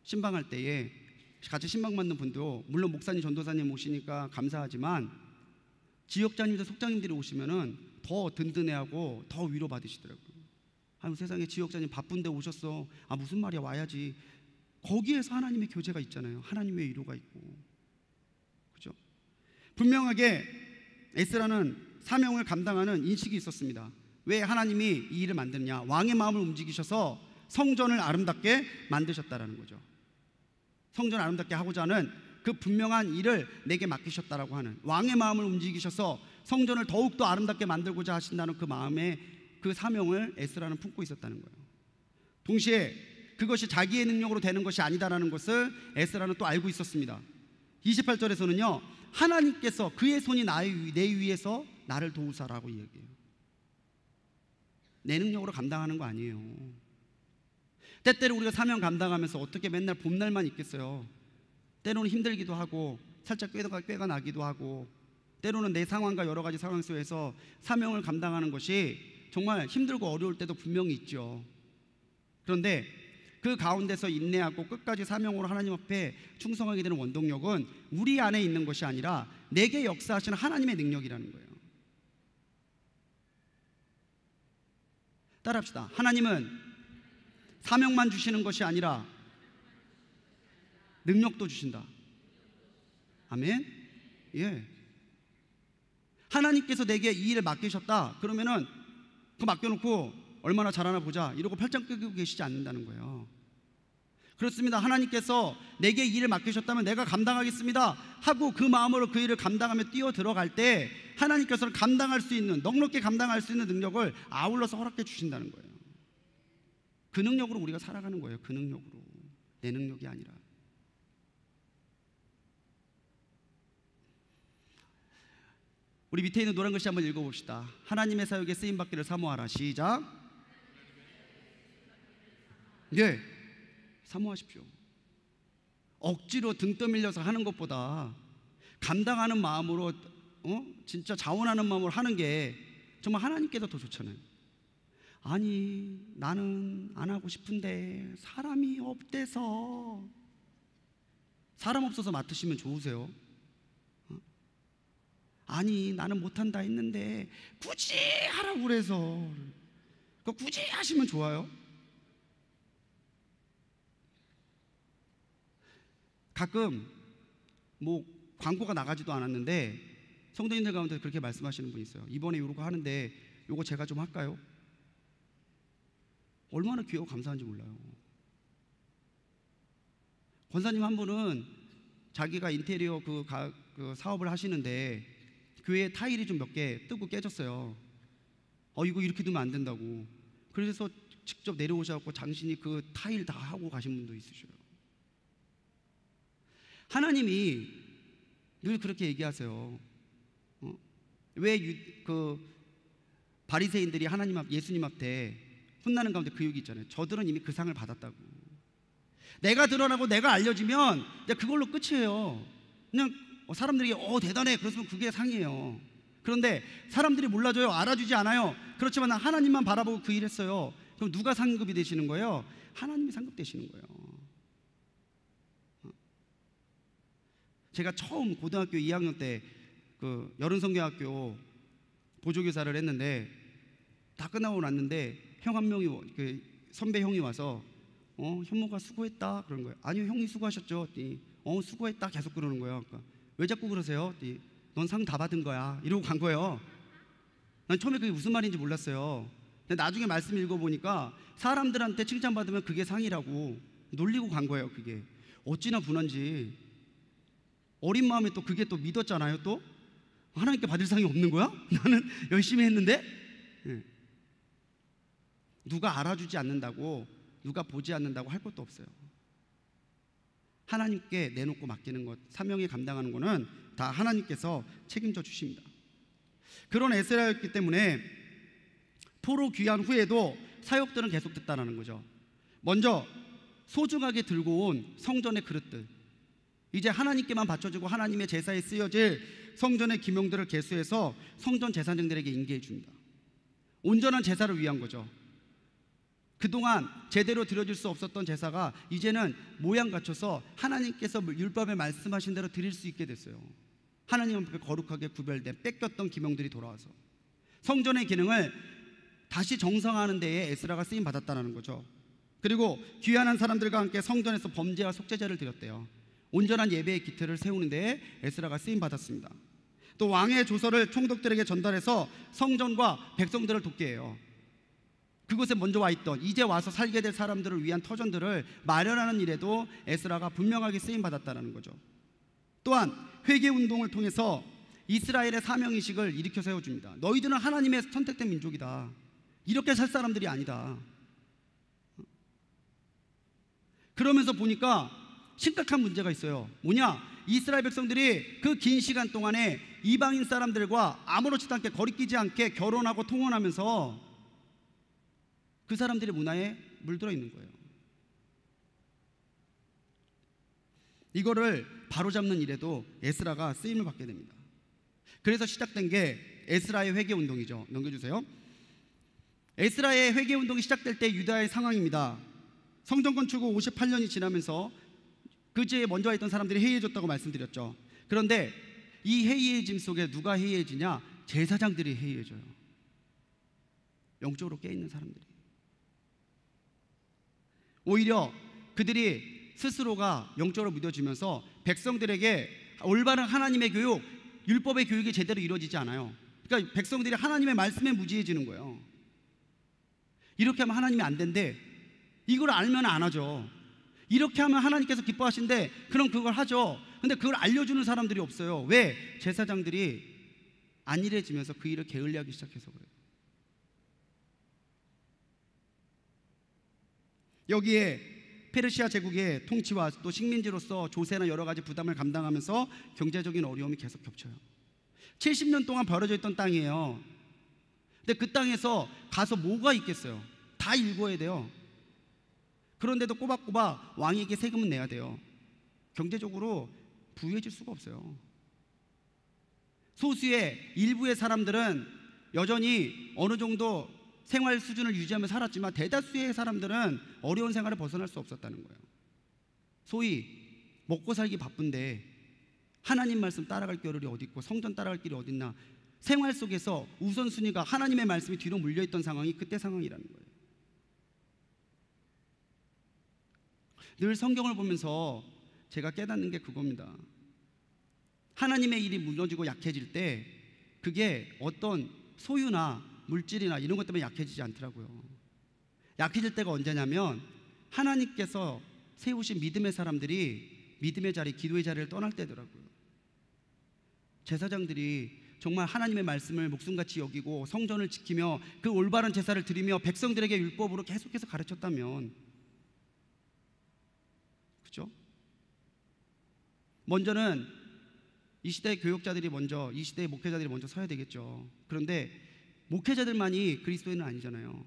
신방할 때에 같이 신방 받는 분도 물론 목사님, 전도사님 오시니까 감사하지만 지역장님들, 속장님들이 오시면은 더 든든해하고 더 위로 받으시더라고요. 아유, 세상에 지역장님 바쁜데 오셨어. 아, 무슨 말이야, 와야지. 거기에서 하나님의 교제가 있잖아요. 하나님의 위로가 있고, 그죠? 분명하게 에스라는 사명을 감당하는 인식이 있었습니다. 왜 하나님이 이 일을 만드느냐? 왕의 마음을 움직이셔서 성전을 아름답게 만드셨다라는 거죠. 성전을 아름답게 하고자 하는 그 분명한 일을 내게 맡기셨다라고 하는, 왕의 마음을 움직이셔서 성전을 더욱더 아름답게 만들고자 하신다는 그 마음의 그 사명을 에스라는 품고 있었다는 거예요. 동시에 그것이 자기의 능력으로 되는 것이 아니다라는 것을 에스라는 또 알고 있었습니다. 28절에서는요, 하나님께서 그의 손이 내 위에서 나를 도우사라고 이야기해요. 내 능력으로 감당하는 거 아니에요. 때때로 우리가 사명 감당하면서 어떻게 맨날 봄날만 있겠어요. 때로는 힘들기도 하고 살짝 꾀가 나기도 하고, 때로는 내 상황과 여러 가지 상황 속에서 사명을 감당하는 것이 정말 힘들고 어려울 때도 분명히 있죠. 그런데 그 가운데서 인내하고 끝까지 사명으로 하나님 앞에 충성하게 되는 원동력은 우리 안에 있는 것이 아니라 내게 역사하시는 하나님의 능력이라는 거예요. 따라합시다. 하나님은 사명만 주시는 것이 아니라 능력도 주신다. 아멘? 예. 하나님께서 내게 이 일을 맡기셨다. 그러면은 그거 맡겨놓고 얼마나 잘하나 보자 이러고 팔짱 끼고 계시지 않는다는 거예요. 그렇습니다. 하나님께서 내게 이 일을 맡기셨다면 내가 감당하겠습니다 하고 그 마음으로 그 일을 감당하며 뛰어 들어갈 때 하나님께서는 감당할 수 있는, 넉넉히 감당할 수 있는 능력을 아울러서 허락해 주신다는 거예요. 그 능력으로 우리가 살아가는 거예요. 그 능력으로, 내 능력이 아니라. 우리 밑에 있는 노란 글씨 한번 읽어봅시다. 하나님의 사역에 쓰임받기를 사모하라. 시작. 네, 사모하십시오. 억지로 등 떠밀려서 하는 것보다 감당하는 마음으로, 진짜 자원하는 마음으로 하는 게 정말 하나님께도 더 좋잖아요. 아니, 나는 안 하고 싶은데 사람이 없대서. 사람 없어서 맡으시면 좋으세요? 아니, 나는 못한다 했는데 굳이 하라고 그래서. 굳이 하시면 좋아요? 가끔 뭐 광고가 나가지도 않았는데 성도님들 가운데 그렇게 말씀하시는 분이 있어요. 이번에 요거 하는데 요거 제가 좀 할까요? 얼마나 귀하고 감사한지 몰라요. 권사님 한 분은 자기가 인테리어 그 사업을 하시는데 교회 타일이 좀 몇 개 뜨고 깨졌어요. 이거 이렇게 두면 안 된다고. 그래서 직접 내려오셔서 당신이 그 타일 다 하고 가신 분도 있으셔요. 하나님이 늘 그렇게 얘기하세요. 왜 바리새인들이 하나님 앞, 예수님 앞에 혼나는 가운데 그 얘기 있잖아요. 저들은 이미 그 상을 받았다고. 내가 드러나고 내가 알려지면 그걸로 끝이에요. 그냥 사람들이 대단해 그랬으면 그게 상이에요. 그런데 사람들이 몰라줘요. 알아주지 않아요. 그렇지만 하나님만 바라보고 그 일했어요. 그럼 누가 상급이 되시는 거예요? 하나님이 상급 되시는 거예요. 제가 처음 고등학교 2학년 때 그 여른성경학교 보조교사를 했는데 다 끝나고 났는데 형 한 명이, 그 선배 형이 와서 현모가 수고했다 그런 거예요. 아니요, 형이 수고하셨죠. 수고했다 계속 그러는 거예요. 그러니까 왜 자꾸 그러세요? 넌 상 다 받은 거야 이러고 간 거예요. 난 처음에 그게 무슨 말인지 몰랐어요. 근데 나중에 말씀 읽어보니까 사람들한테 칭찬받으면 그게 상이라고 놀리고 간 거예요. 그게 어찌나 분한지. 어린 마음에 또 그게 또 믿었잖아요. 또 하나님께 받을 상이 없는 거야? 나는 열심히 했는데. 누가 알아주지 않는다고, 누가 보지 않는다고 할 것도 없어요. 하나님께 내놓고 맡기는 것, 사명에 감당하는 것은 다 하나님께서 책임져 주십니다. 그런 에스라였기 때문에 포로 귀환 후에도 사역들은 계속됐다는 거죠. 먼저 소중하게 들고 온 성전의 그릇들, 이제 하나님께만 바쳐지고 하나님의 제사에 쓰여질 성전의 기명들을 계수해서 성전 제사장들에게 인계해 줍니다. 온전한 제사를 위한 거죠. 그동안 제대로 드려질 수 없었던 제사가 이제는 모양 갖춰서 하나님께서 율법에 말씀하신 대로 드릴 수 있게 됐어요. 하나님 앞에 거룩하게 구별된 뺏겼던 기명들이 돌아와서 성전의 기능을 다시 정상화하는 데에 에스라가 쓰임 받았다는 거죠. 그리고 귀환한 사람들과 함께 성전에서 범죄와 속죄제를 드렸대요. 온전한 예배의 기틀을 세우는 데에 에스라가 쓰임 받았습니다. 또 왕의 조서를 총독들에게 전달해서 성전과 백성들을 돕게 해요. 그곳에 먼저 와 있던 이제 와서 살게 될 사람들을 위한 터전들을 마련하는 일에도 에스라가 분명하게 쓰임 받았다는 거죠. 또한 회개 운동을 통해서 이스라엘의 사명의식을 일으켜 세워줍니다. 너희들은 하나님의 선택된 민족이다. 이렇게 살 사람들이 아니다. 그러면서 보니까 심각한 문제가 있어요. 뭐냐? 이스라엘 백성들이 그 긴 시간 동안에 이방인 사람들과 아무렇지도 않게 거리끼지 않게 결혼하고 통혼하면서 그 사람들의 문화에 물들어 있는 거예요. 이거를 바로잡는 일에도 에스라가 쓰임을 받게 됩니다. 그래서 시작된 게 에스라의 회개운동이죠. 넘겨주세요. 에스라의 회개운동이 시작될 때 유다의 상황입니다. 성전 건축 후 58년이 지나면서 그즈에 먼저 있던 사람들이 해이해졌다고 말씀드렸죠. 그런데 이 해이해짐 속에 누가 해이해지냐? 제사장들이 해이해져요. 영적으로 깨있는 사람들이. 오히려 그들이 스스로가 영적으로 믿어지면서 백성들에게 올바른 하나님의 교육, 율법의 교육이 제대로 이루어지지 않아요. 그러니까 백성들이 하나님의 말씀에 무지해지는 거예요. 이렇게 하면 하나님이 안 된대. 이걸 알면 안 하죠. 이렇게 하면 하나님께서 기뻐하신대. 그럼 그걸 하죠. 근데 그걸 알려주는 사람들이 없어요. 왜? 제사장들이 안일해지면서 그 일을 게을리하기 시작해서 그래요. 여기에 페르시아 제국의 통치와 또 식민지로서 조세나 여러 가지 부담을 감당하면서 경제적인 어려움이 계속 겹쳐요. 70년 동안 벌어져 있던 땅이에요. 근데 그 땅에서 가서 뭐가 있겠어요? 다 읽어야 돼요. 그런데도 꼬박꼬박 왕에게 세금은 내야 돼요. 경제적으로 부유해질 수가 없어요. 소수의 일부의 사람들은 여전히 어느 정도 생활 수준을 유지하며 살았지만 대다수의 사람들은 어려운 생활을 벗어날 수 없었다는 거예요. 소위 먹고 살기 바쁜데 하나님 말씀 따라갈 겨를이 어디 있고 성전 따라갈 길이 어디 있나. 생활 속에서 우선순위가 하나님의 말씀이 뒤로 물려있던 상황이 그때 상황이라는 거예요. 늘 성경을 보면서 제가 깨닫는 게 그겁니다. 하나님의 일이 무너지고 약해질 때 그게 어떤 소유나 물질이나 이런 것 때문에 약해지지 않더라고요. 약해질 때가 언제냐면 하나님께서 세우신 믿음의 사람들이 믿음의 자리, 기도의 자리를 떠날 때더라고요. 제사장들이 정말 하나님의 말씀을 목숨같이 여기고 성전을 지키며 그 올바른 제사를 드리며 백성들에게 율법으로 계속해서 가르쳤다면, 그죠? 먼저는 이 시대의 교육자들이 먼저, 이 시대의 목회자들이 먼저 서야 되겠죠. 그런데 목회자들만이 그리스도인은 아니잖아요.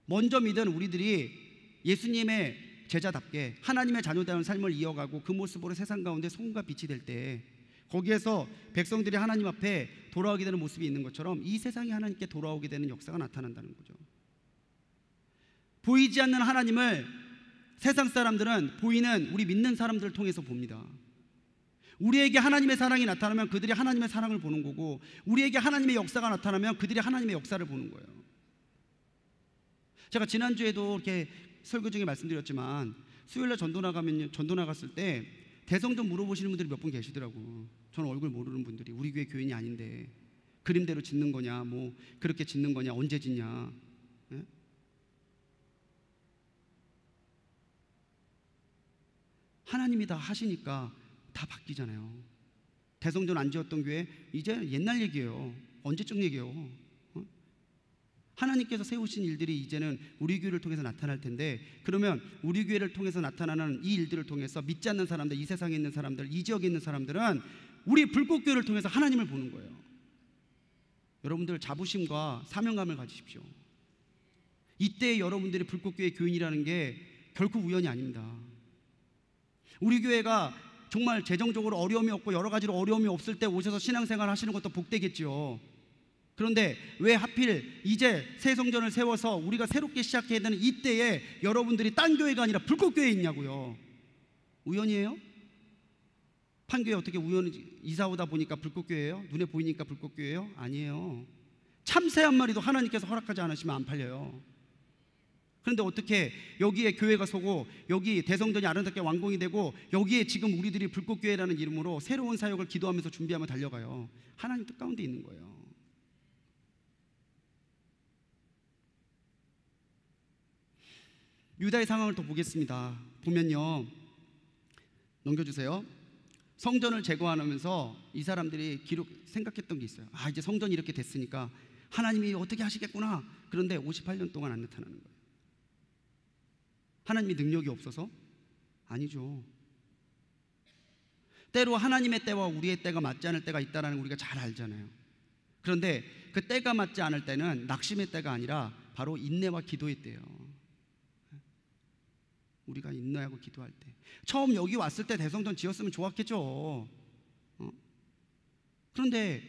먼저 믿은 우리들이 예수님의 제자답게 하나님의 자녀다운 삶을 이어가고 그 모습으로 세상 가운데 소금과 빛이 될 때 거기에서 백성들이 하나님 앞에 돌아오게 되는 모습이 있는 것처럼 이 세상이 하나님께 돌아오게 되는 역사가 나타난다는 거죠. 보이지 않는 하나님을 세상 사람들은 보이는 우리 믿는 사람들을 통해서 봅니다. 우리에게 하나님의 사랑이 나타나면 그들이 하나님의 사랑을 보는 거고, 우리에게 하나님의 역사가 나타나면 그들이 하나님의 역사를 보는 거예요. 제가 지난주에도 이렇게 설교 중에 말씀드렸지만 수요일날 전도 나갔을 때 대성전 물어보시는 분들이 몇 분 계시더라고. 저는 얼굴 모르는 분들이, 우리 교회 교인이 아닌데 그림대로 짓는 거냐, 뭐 그렇게 짓는 거냐, 언제 짓냐. 네? 하나님이 다 하시니까 다 바뀌잖아요. 대성전 안 지었던 교회 이제 옛날 얘기예요. 언제적 얘기예요. 하나님께서 세우신 일들이 이제는 우리 교회를 통해서 나타날 텐데, 그러면 우리 교회를 통해서 나타나는 이 일들을 통해서 믿지 않는 사람들, 이 세상에 있는 사람들, 이 지역에 있는 사람들은 우리 불꽃교회를 통해서 하나님을 보는 거예요. 여러분들 자부심과 사명감을 가지십시오. 이때 여러분들이 불꽃교회 교인이라는 게 결코 우연이 아닙니다. 우리 교회가 정말 재정적으로 어려움이 없고 여러 가지로 어려움이 없을 때 오셔서 신앙생활 하시는 것도 복되겠지요. 그런데 왜 하필 이제 새 성전을 세워서 우리가 새롭게 시작해야 되는 이때에 여러분들이 딴 교회가 아니라 불꽃교회에 있냐고요. 우연이에요? 판교에 어떻게 우연히 이사 오다 보니까 불꽃교회예요? 눈에 보이니까 불꽃교회예요? 아니에요. 참새 한 마리도 하나님께서 허락하지 않으시면 안 팔려요. 그런데 어떻게 여기에 교회가 서고 여기 대성전이 아름답게 완공이 되고 여기에 지금 우리들이 불꽃교회라는 이름으로 새로운 사역을 기도하면서 준비하며 달려가요. 하나님 뜻 가운데 있는 거예요. 유다의 상황을 더 보겠습니다. 보면요, 넘겨주세요. 성전을 제거하면서 이 사람들이 생각했던 게 있어요. 이제 성전이 이렇게 됐으니까 하나님이 어떻게 하시겠구나. 그런데 58년 동안 안 나타나는 거예요. 하나님이 능력이 없어서? 아니죠. 때로 하나님의 때와 우리의 때가 맞지 않을 때가 있다는 걸 우리가 잘 알잖아요. 그런데 그 때가 맞지 않을 때는 낙심의 때가 아니라 바로 인내와 기도의 때예요. 우리가 인내하고 기도할 때, 처음 여기 왔을 때 대성전 지었으면 좋았겠죠. 그런데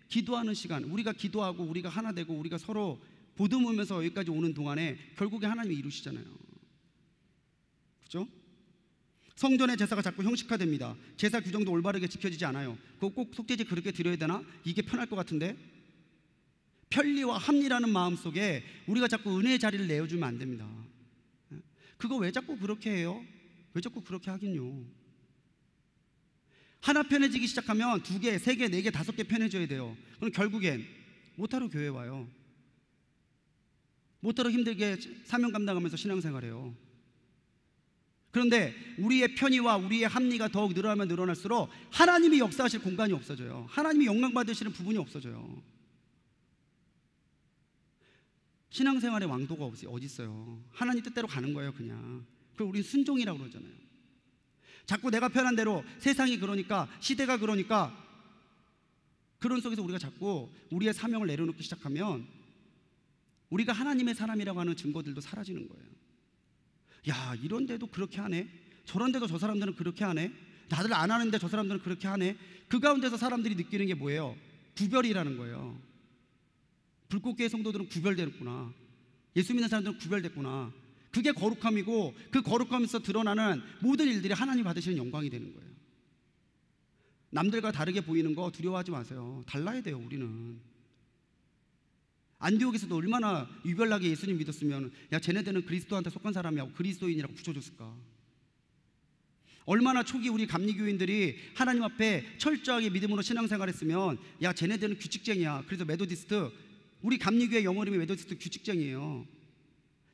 기도하는 시간, 우리가 기도하고 우리가 하나 되고 우리가 서로 보듬으면서 여기까지 오는 동안에 결국에 하나님이 이루시잖아요. 그렇죠? 성전의 제사가 자꾸 형식화됩니다. 제사 규정도 올바르게 지켜지지 않아요. 그거 꼭 속죄제 그렇게 드려야 되나? 이게 편할 것 같은데. 편리와 합리라는 마음 속에 우리가 자꾸 은혜의 자리를 내어주면 안 됩니다. 그거 왜 자꾸 그렇게 해요? 왜 자꾸 그렇게 하긴요? 하나 편해지기 시작하면 2개, 3개, 4개, 5개 편해져야 돼요. 그럼 결국엔 못하러 교회 와요. 못하러 힘들게 사명 감당하면서 신앙생활해요. 그런데 우리의 편의와 우리의 합리가 더욱 늘어나면 늘어날수록 하나님이 역사하실 공간이 없어져요. 하나님이 영광 받으시는 부분이 없어져요. 신앙생활의 왕도가 어디 있어요? 하나님 뜻대로 가는 거예요, 그냥. 그걸 우린 순종이라고 그러잖아요. 자꾸 내가 편한 대로, 세상이 그러니까, 시대가 그러니까, 그런 속에서 우리가 자꾸 우리의 사명을 내려놓기 시작하면 우리가 하나님의 사람이라고 하는 증거들도 사라지는 거예요. 야, 이런 데도 그렇게 하네? 저런 데도 저 사람들은 그렇게 하네? 나들 안 하는데 저 사람들은 그렇게 하네? 그 가운데서 사람들이 느끼는 게 뭐예요? 구별이라는 거예요. 불꽃교회 성도들은 구별되었구나. 예수 믿는 사람들은 구별됐구나. 그게 거룩함이고, 그 거룩함에서 드러나는 모든 일들이 하나님 받으시는 영광이 되는 거예요. 남들과 다르게 보이는 거 두려워하지 마세요. 달라야 돼요. 우리는 안디옥에서도 얼마나 유별나게 예수님 믿었으면, 야, 쟤네들은 그리스도한테 속한 사람이라고 그리스도인이라고 붙여줬을까. 얼마나 초기 우리 감리교인들이 하나님 앞에 철저하게 믿음으로 신앙생활했으면, 야, 쟤네들은 규칙쟁이야. 그래서 메도디스트, 우리 감리교의 영어 이름이 메도디스트, 규칙쟁이에요.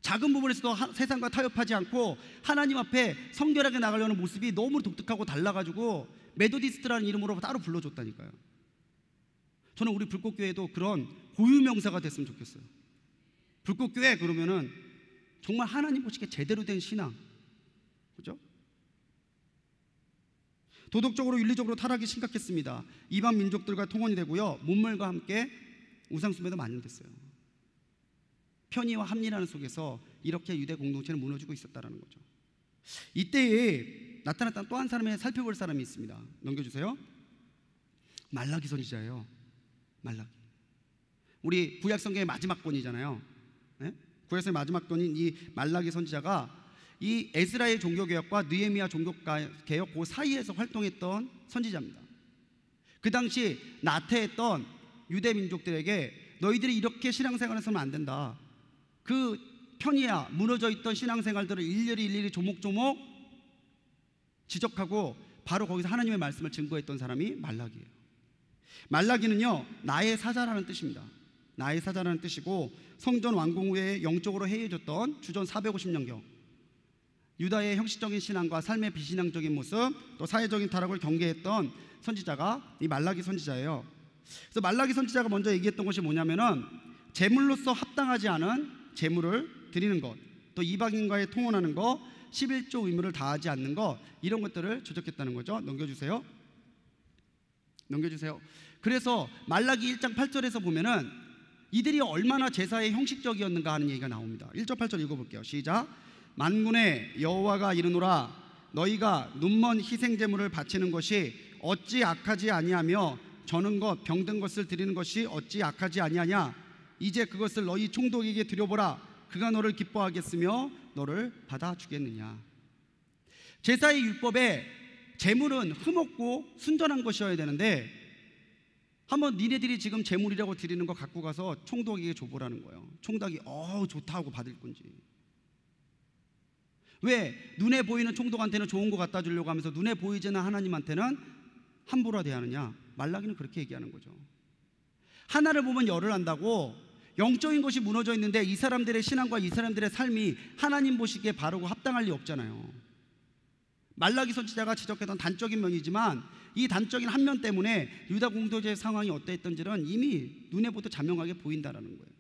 작은 부분에서도 세상과 타협하지 않고 하나님 앞에 성결하게 나가려는 모습이 너무 독특하고 달라가지고 메도디스트라는 이름으로 따로 불러줬다니까요. 저는 우리 불꽃교회도 그런 고유명사가 됐으면 좋겠어요. 불꽃교회 그러면은 정말 하나님 보시기에 제대로 된 신앙, 그죠? 도덕적으로 윤리적으로 타락이 심각했습니다. 이방 민족들과 통혼이 되고요, 문물과 함께 우상숭배도 만연됐어요. 편의와 합리라는 속에서 이렇게 유대 공동체는 무너지고 있었다는 거죠. 이때에 나타났던 또 한 사람의 살펴볼 사람이 있습니다. 넘겨주세요. 말라기 선지자예요. 말라기. 우리 구약성경의 마지막 권이잖아요. 네? 구약성의 마지막 권인 이 말라기 선지자가 이 에스라의 종교개혁과 느헤미야 종교개혁 그 사이에서 활동했던 선지자입니다. 그 당시 나태했던 유대 민족들에게 너희들이 이렇게 신앙생활해서는 안 된다. 그 편의야 무너져 있던 신앙생활들을 일일이 조목조목 지적하고 바로 거기서 하나님의 말씀을 증거했던 사람이 말라기예요. 말라기는요, 나의 사자라는 뜻입니다. 나의 사자라는 뜻이고, 성전 완공 후에 영적으로 해이해졌던 주전 450년경 유다의 형식적인 신앙과 삶의 비신앙적인 모습, 또 사회적인 타락을 경계했던 선지자가 이 말라기 선지자예요. 그래서 말라기 선지자가 먼저 얘기했던 것이 뭐냐면은, 제물로서 합당하지 않은 제물을 드리는 것, 또 이방인과의 통혼하는 것, 11조 의무를 다하지 않는 것, 이런 것들을 조적했다는 거죠. 넘겨주세요. 그래서 말라기 1장 8절에서 보면은 이들이 얼마나 제사의 형식적이었는가 하는 얘기가 나옵니다. 1절 8절 읽어볼게요. 시작. 만군의 여호와가 이르노라, 너희가 눈먼 희생제물을 바치는 것이 어찌 악하지 아니하며 저는 것 병든 것을 드리는 것이 어찌 악하지 아니하냐. 이제 그것을 너희 총독에게 드려보라. 그가 너를 기뻐하겠으며 너를 받아주겠느냐. 제사의 율법에 제물은 흠없고 순전한 것이어야 되는데, 한번 니네들이 지금 제물이라고 드리는 거 갖고 가서 총독에게 줘보라는 거예요. 총독이 좋다 하고 받을 건지. 왜 눈에 보이는 총독한테는 좋은 거 갖다 주려고 하면서 눈에 보이지 않는 하나님한테는 함부로 대하느냐. 말라기는 그렇게 얘기하는 거죠. 하나를 보면 열을 안다고 영적인 것이 무너져 있는데 이 사람들의 신앙과 이 사람들의 삶이 하나님 보시기에 바르고 합당할 리 없잖아요. 말라기 선지자가 지적했던 단적인 면이지만 이 단적인 한 면 때문에 유다 공동체의 상황이 어떠했던지는 이미 눈에 보도 자명하게 보인다라는 거예요.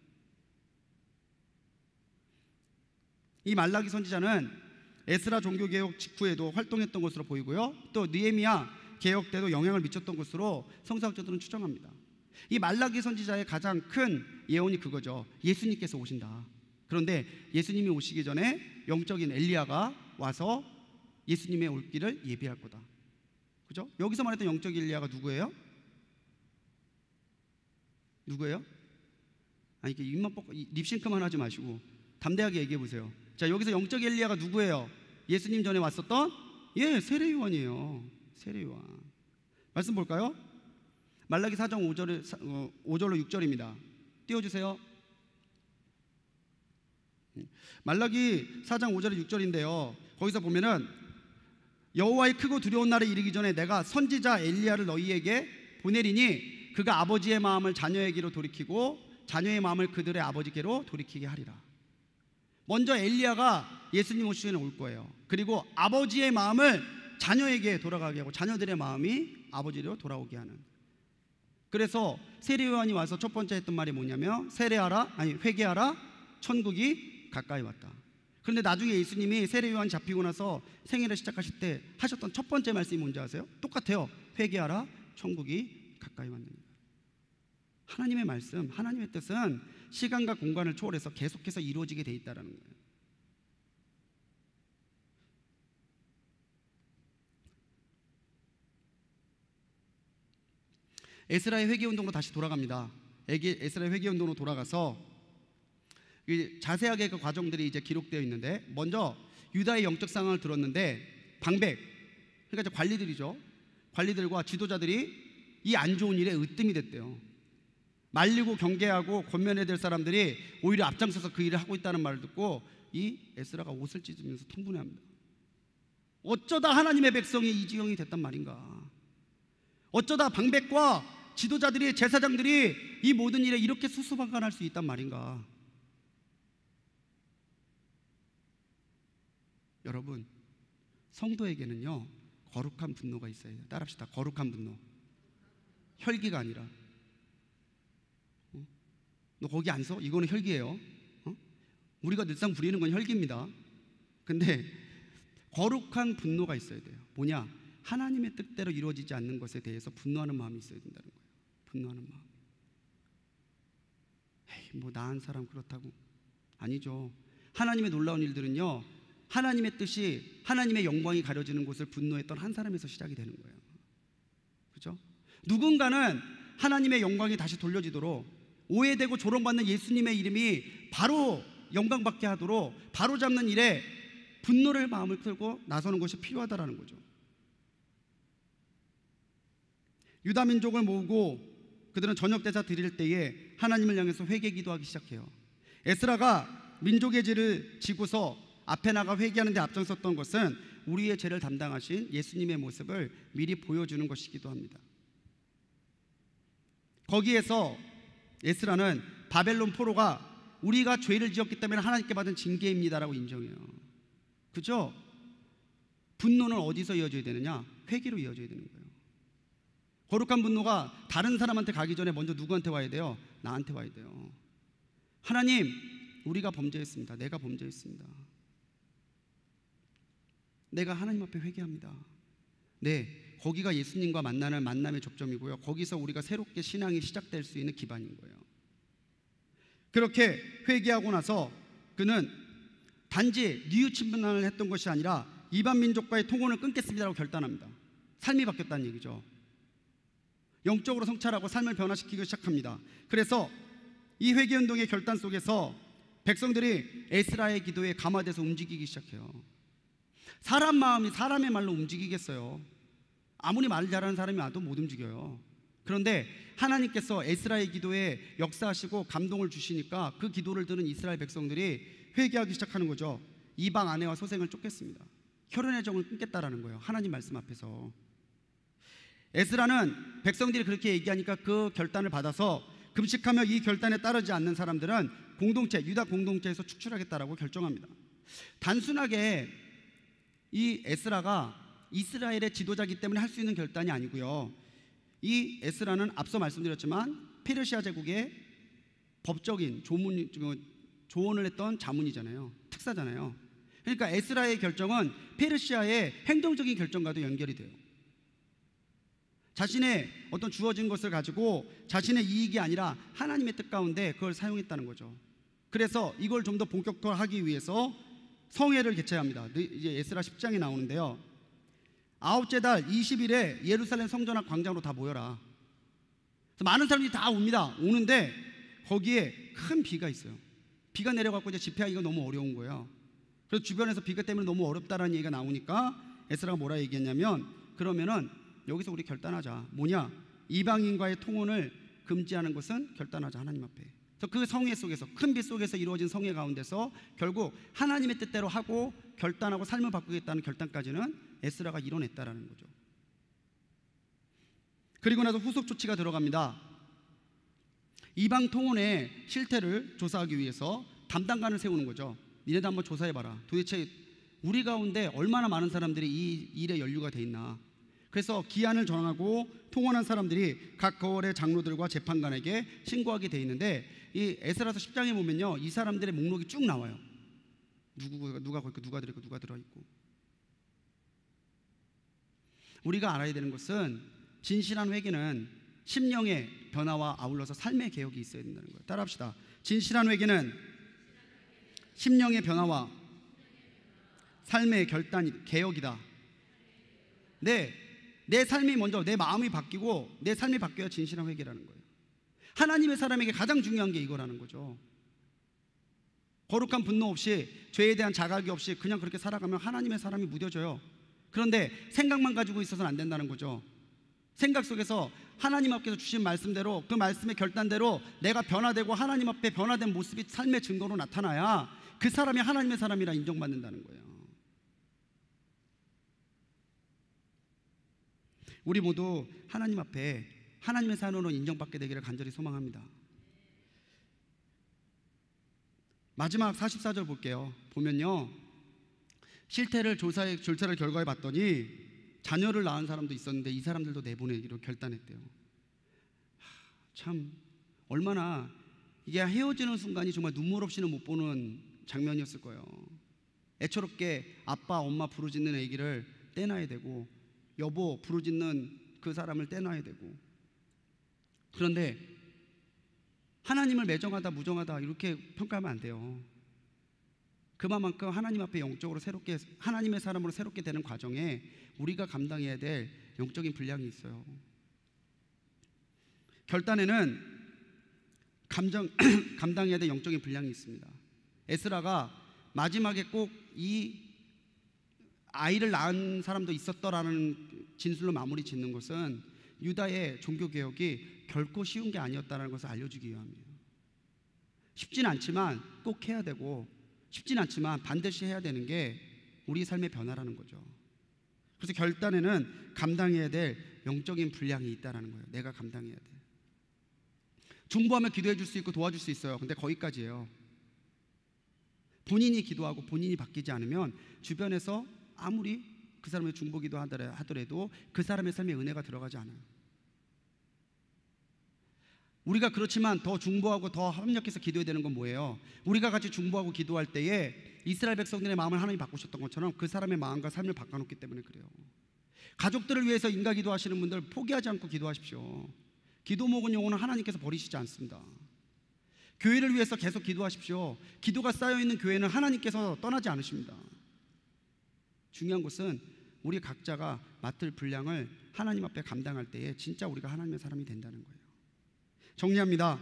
이 말라기 선지자는 에스라 종교개혁 직후에도 활동했던 것으로 보이고요, 또 느헤미야 개혁 때도 영향을 미쳤던 것으로 성서학자들은 추정합니다. 이 말라기 선지자의 가장 큰 예언이 그거죠. 예수님께서 오신다. 그런데 예수님이 오시기 전에 영적인 엘리야가 와서 예수님의 올 길을 예비할 거다. 그죠? 여기서 말했던 영적 엘리야가 누구예요? 누구예요? 아니, 이렇게 입만 뻗고 립싱크만 하지 마시고 담대하게 얘기해 보세요. 자, 여기서 영적 엘리야가 누구예요? 예수님 전에 왔었던 세례 요한이에요. 세례 요한. 말씀 볼까요? 말라기 4장 5절로 6절입니다. 띄워주세요. 말라기 4장 5절에 6절인데요, 거기서 보면은 여호와의 크고 두려운 날에 이르기 전에 내가 선지자 엘리야를 너희에게 보내리니 그가 아버지의 마음을 자녀에게로 돌이키고 자녀의 마음을 그들의 아버지께로 돌이키게 하리라. 먼저 엘리야가 예수님 오시기 전에 올 거예요. 그리고 아버지의 마음을 자녀에게 돌아가게 하고 자녀들의 마음이 아버지로 돌아오게 하는. 그래서 세례 요한이 와서 첫 번째 했던 말이 뭐냐면 회개하라, 천국이 가까이 왔다. 그런데 나중에 예수님이 세례 요한 잡히고 나서 생애를 시작하실 때 하셨던 첫 번째 말씀이 뭔지 아세요? 똑같아요. 회개하라, 천국이 가까이 왔느니라. 하나님의 말씀, 하나님의 뜻은 시간과 공간을 초월해서 계속해서 이루어지게 돼 있다는 거예요. 에스라의 회개운동으로 다시 돌아갑니다. 에스라의 회개운동으로 돌아가서 자세하게 그 과정들이 이제 기록되어 있는데, 먼저 유다의 영적 상황을 들었는데 방백, 그러니까 이제 관리들이죠. 관리들과 지도자들이 이 안 좋은 일에 으뜸이 됐대요. 말리고 경계하고 권면해야 될 사람들이 오히려 앞장서서 그 일을 하고 있다는 말을 듣고 이 에스라가 옷을 찢으면서 통분해합니다. 어쩌다 하나님의 백성이 이 지경이 됐단 말인가? 어쩌다 방백과 지도자들이, 제사장들이 이 모든 일에 이렇게 수수방관할 수 있단 말인가? 여러분, 성도에게는요 거룩한 분노가 있어야 돼요. 따라합시다. 거룩한 분노. 혈기가 아니라. 너 거기 안 서? 이거는 혈기예요. 우리가 늘상 부리는 건 혈기입니다. 근데 거룩한 분노가 있어야 돼요. 뭐냐? 하나님의 뜻대로 이루어지지 않는 것에 대해서 분노하는 마음이 있어야 된다는 거예요. 분노하는 마음. 뭐 나은 사람 그렇다고. 아니죠. 하나님의 놀라운 일들은요, 하나님의 뜻이, 하나님의 영광이 가려지는 곳을 분노했던 한 사람에서 시작이 되는 거예요. 그렇죠? 누군가는 하나님의 영광이 다시 돌려지도록, 오해되고 조롱받는 예수님의 이름이 바로 영광받게 하도록 바로 잡는 일에 분노를 마음을 끌고 나서는 것이 필요하다라는 거죠. 유다 민족을 모으고 그들은 저녁 제사 드릴 때에 하나님을 향해서 회개 기도하기 시작해요. 에스라가 민족의 죄를 지고서 앞에 나가 회개하는 데 앞장섰던 것은 우리의 죄를 담당하신 예수님의 모습을 미리 보여주는 것이기도 합니다. 거기에서 에스라는 바벨론 포로가 우리가 죄를 지었기 때문에 하나님께 받은 징계입니다라고 인정해요. 그죠? 분노는 어디서 이어져야 되느냐? 회개로 이어져야 되는 거예요. 거룩한 분노가 다른 사람한테 가기 전에 먼저 누구한테 와야 돼요? 나한테 와야 돼요. 하나님, 우리가 범죄했습니다. 내가 범죄했습니다. 내가 하나님 앞에 회개합니다. 네, 거기가 예수님과 만나는 만남의 접점이고요, 거기서 우리가 새롭게 신앙이 시작될 수 있는 기반인 거예요. 그렇게 회개하고 나서 그는 단지 뉘우침을 했던 것이 아니라 이방 민족과의 통혼을 끊겠습니다라고 결단합니다. 삶이 바뀌었다는 얘기죠. 영적으로 성찰하고 삶을 변화시키기 시작합니다. 그래서 이 회개운동의 결단 속에서 백성들이 에스라의 기도에 감화돼서 움직이기 시작해요. 사람 마음이 사람의 말로 움직이겠어요? 아무리 말을 잘하는 사람이 와도 못 움직여요. 그런데 하나님께서 에스라의 기도에 역사하시고 감동을 주시니까 그 기도를 들은 이스라엘 백성들이 회개하기 시작하는 거죠. 이방 아내와 소생을 쫓겠습니다. 혈연의 정을 끊겠다라는 거예요. 하나님 말씀 앞에서. 에스라는 백성들이 그렇게 얘기하니까 그 결단을 받아서 금식하며 이 결단에 따르지 않는 사람들은 유다 공동체에서 축출하겠다라고 결정합니다. 단순하게 이 에스라가 이스라엘의 지도자이기 때문에 할 수 있는 결단이 아니고요. 이 에스라는 앞서 말씀드렸지만 페르시아 제국의 법적인 조언을 했던 자문이잖아요. 특사잖아요. 그러니까 에스라의 결정은 페르시아의 행정적인 결정과도 연결이 돼요. 자신의 어떤 주어진 것을 가지고 자신의 이익이 아니라 하나님의 뜻 가운데 그걸 사용했다는 거죠. 그래서 이걸 좀 더 본격화하기 위해서 성회를 개최합니다. 이제 에스라 10장에 나오는데요. 9째 달 20일에 예루살렘 성전 앞 광장으로 다 모여라. 그래서 많은 사람들이 다 오는데 거기에 큰 비가 있어요. 비가 내려갖고 이제 집회하기가 너무 어려운 거예요. 그래서 주변에서 비가 때문에 너무 어렵다라는 얘기가 나오니까 에스라가 뭐라 얘기했냐면, 그러면은 여기서 우리 결단하자. 뭐냐? 이방인과의 통혼을 금지하는 것은 결단하자, 하나님 앞에. 그래서 그 성회 속에서, 큰 비 속에서 이루어진 성회 가운데서 결국 하나님의 뜻대로 하고 결단하고 삶을 바꾸겠다는 결단까지는 에스라가 이뤄냈다라는 거죠. 그리고 나서 후속 조치가 들어갑니다. 이방 통혼의 실태를 조사하기 위해서 담당관을 세우는 거죠. 니네도 한번 조사해봐라. 도대체 우리 가운데 얼마나 많은 사람들이 이 일에 연루가 돼 있나. 그래서 기한을 정하고 통혼한 사람들이 각 거월의 장로들과 재판관에게 신고하게 돼 있는데, 이 에스라서 10장에 보면요, 이 사람들의 목록이 쭉 나와요. 누가 거기 누가 들어있고 누가 들어있고. 우리가 알아야 되는 것은 진실한 회개는 심령의 변화와 아울러서 삶의 개혁이 있어야 된다는 거예요. 따라합시다. 진실한 회개는 심령의 변화와 삶의 개혁이다. 내 삶이 먼저, 내 마음이 바뀌고 내 삶이 바뀌어야 진실한 회개라는 거예요. 하나님의 사람에게 가장 중요한 게 이거라는 거죠. 거룩한 분노 없이, 죄에 대한 자각이 없이 그냥 그렇게 살아가면 하나님의 사람이 무뎌져요. 그런데 생각만 가지고 있어서는 안 된다는 거죠. 생각 속에서 하나님 앞에서 주신 말씀대로, 그 말씀의 결단대로 내가 변화되고 하나님 앞에 변화된 모습이 삶의 증거로 나타나야 그 사람이 하나님의 사람이라 인정받는다는 거예요. 우리 모두 하나님 앞에 하나님의 사람으로 인정받게 되기를 간절히 소망합니다. 마지막 44절 볼게요. 보면요, 실태를 조사를 결과해 봤더니 자녀를 낳은 사람도 있었는데 이 사람들도 내보내기로 결단했대요. 참 얼마나, 이게 헤어지는 순간이 정말 눈물 없이는 못 보는 장면이었을 거예요. 애처롭게 아빠 엄마 부르짖는 아기를 떼놔야 되고, 여보 부르짖는 그 사람을 떼놔야 되고. 그런데 하나님을 매정하다 무정하다 이렇게 평가하면 안 돼요. 그만큼 하나님 앞에 영적으로 새롭게, 하나님의 사람으로 새롭게 되는 과정에 우리가 감당해야 될 영적인 분량이 있어요. 결단에는 감당해야 될 영적인 분량이 있습니다. 에스라가 마지막에 꼭 이 아이를 낳은 사람도 있었더라는 진술로 마무리 짓는 것은 유다의 종교개혁이 결코 쉬운 게 아니었다는 것을 알려주기 위함이에요. 쉽진 않지만 꼭 해야 되고, 쉽진 않지만 반드시 해야 되는 게 우리 삶의 변화라는 거죠. 그래서 결단에는 감당해야 될 영적인 분량이 있다는 거예요. 내가 감당해야 돼. 중보하며 기도해 줄 수 있고 도와줄 수 있어요. 근데 거기까지예요. 본인이 기도하고 본인이 바뀌지 않으면 주변에서 아무리 그 사람의 중보기도 하더라도 그 사람의 삶에 은혜가 들어가지 않아요. 우리가 그렇지만 더 중보하고 더 협력해서 기도해야 되는 건 뭐예요? 우리가 같이 중보하고 기도할 때에 이스라엘 백성들의 마음을 하나님이 바꾸셨던 것처럼 그 사람의 마음과 삶을 바꿔놓기 때문에 그래요. 가족들을 위해서 인가 기도하시는 분들 포기하지 않고 기도하십시오. 기도 먹은 영혼은 하나님께서 버리시지 않습니다. 교회를 위해서 계속 기도하십시오. 기도가 쌓여있는 교회는 하나님께서 떠나지 않으십니다. 중요한 것은 우리 각자가 맡을 분량을 하나님 앞에 감당할 때에 진짜 우리가 하나님의 사람이 된다는 거예요. 정리합니다.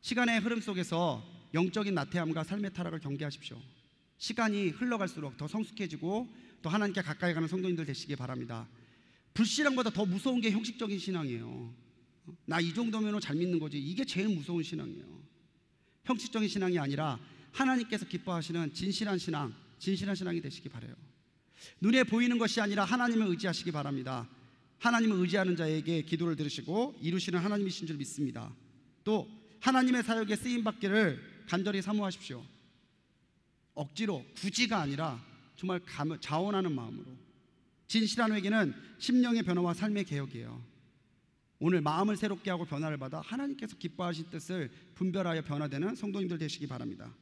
시간의 흐름 속에서 영적인 나태함과 삶의 타락을 경계하십시오. 시간이 흘러갈수록 더 성숙해지고 또 하나님께 가까이 가는 성도님들 되시기 바랍니다. 불신앙보다 더 무서운 게 형식적인 신앙이에요. 나 이 정도면 잘 믿는 거지, 이게 제일 무서운 신앙이에요. 형식적인 신앙이 아니라 하나님께서 기뻐하시는 진실한 신앙이 되시기 바라요. 눈에 보이는 것이 아니라 하나님을 의지하시기 바랍니다. 하나님을 의지하는 자에게 기도를 들으시고 이루시는 하나님이신 줄 믿습니다. 또 하나님의 사역에 쓰임받기를 간절히 사모하십시오. 억지로, 굳이가 아니라 정말 자원하는 마음으로. 진실한 회개는 심령의 변화와 삶의 개혁이에요. 오늘 마음을 새롭게 하고 변화를 받아 하나님께서 기뻐하신 뜻을 분별하여 변화되는 성도님들 되시기 바랍니다.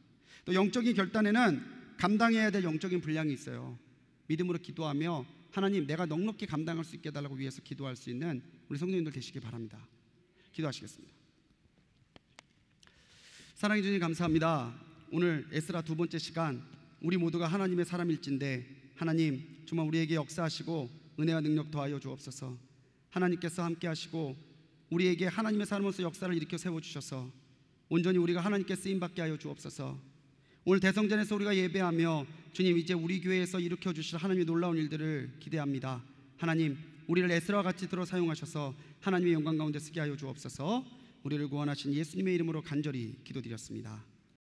또 영적인 결단에는 감당해야 될 영적인 분량이 있어요. 믿음으로 기도하며 하나님, 내가 넉넉히 감당할 수 있게 해달라고 위해서 기도할 수 있는 우리 성도님들 되시기 바랍니다. 기도하시겠습니다. 사랑해 주님 감사합니다. 오늘 에스라 두 번째 시간, 우리 모두가 하나님의 사람일진데 하나님 정말 우리에게 역사하시고 은혜와 능력 더하여 주옵소서. 하나님께서 함께 하시고 우리에게 하나님의 사람으로서 역사를 일으켜 세워주셔서 온전히 우리가 하나님께 쓰임받게 하여 주옵소서. 오늘 대성전에서 우리가 예배하며 주님, 이제 우리 교회에서 일으켜 주실 하나님의 놀라운 일들을 기대합니다. 하나님, 우리를 에스라와 같이 들어 사용하셔서 하나님의 영광 가운데 쓰게 하여 주옵소서. 우리를 구원하신 예수님의 이름으로 간절히 기도드렸습니다.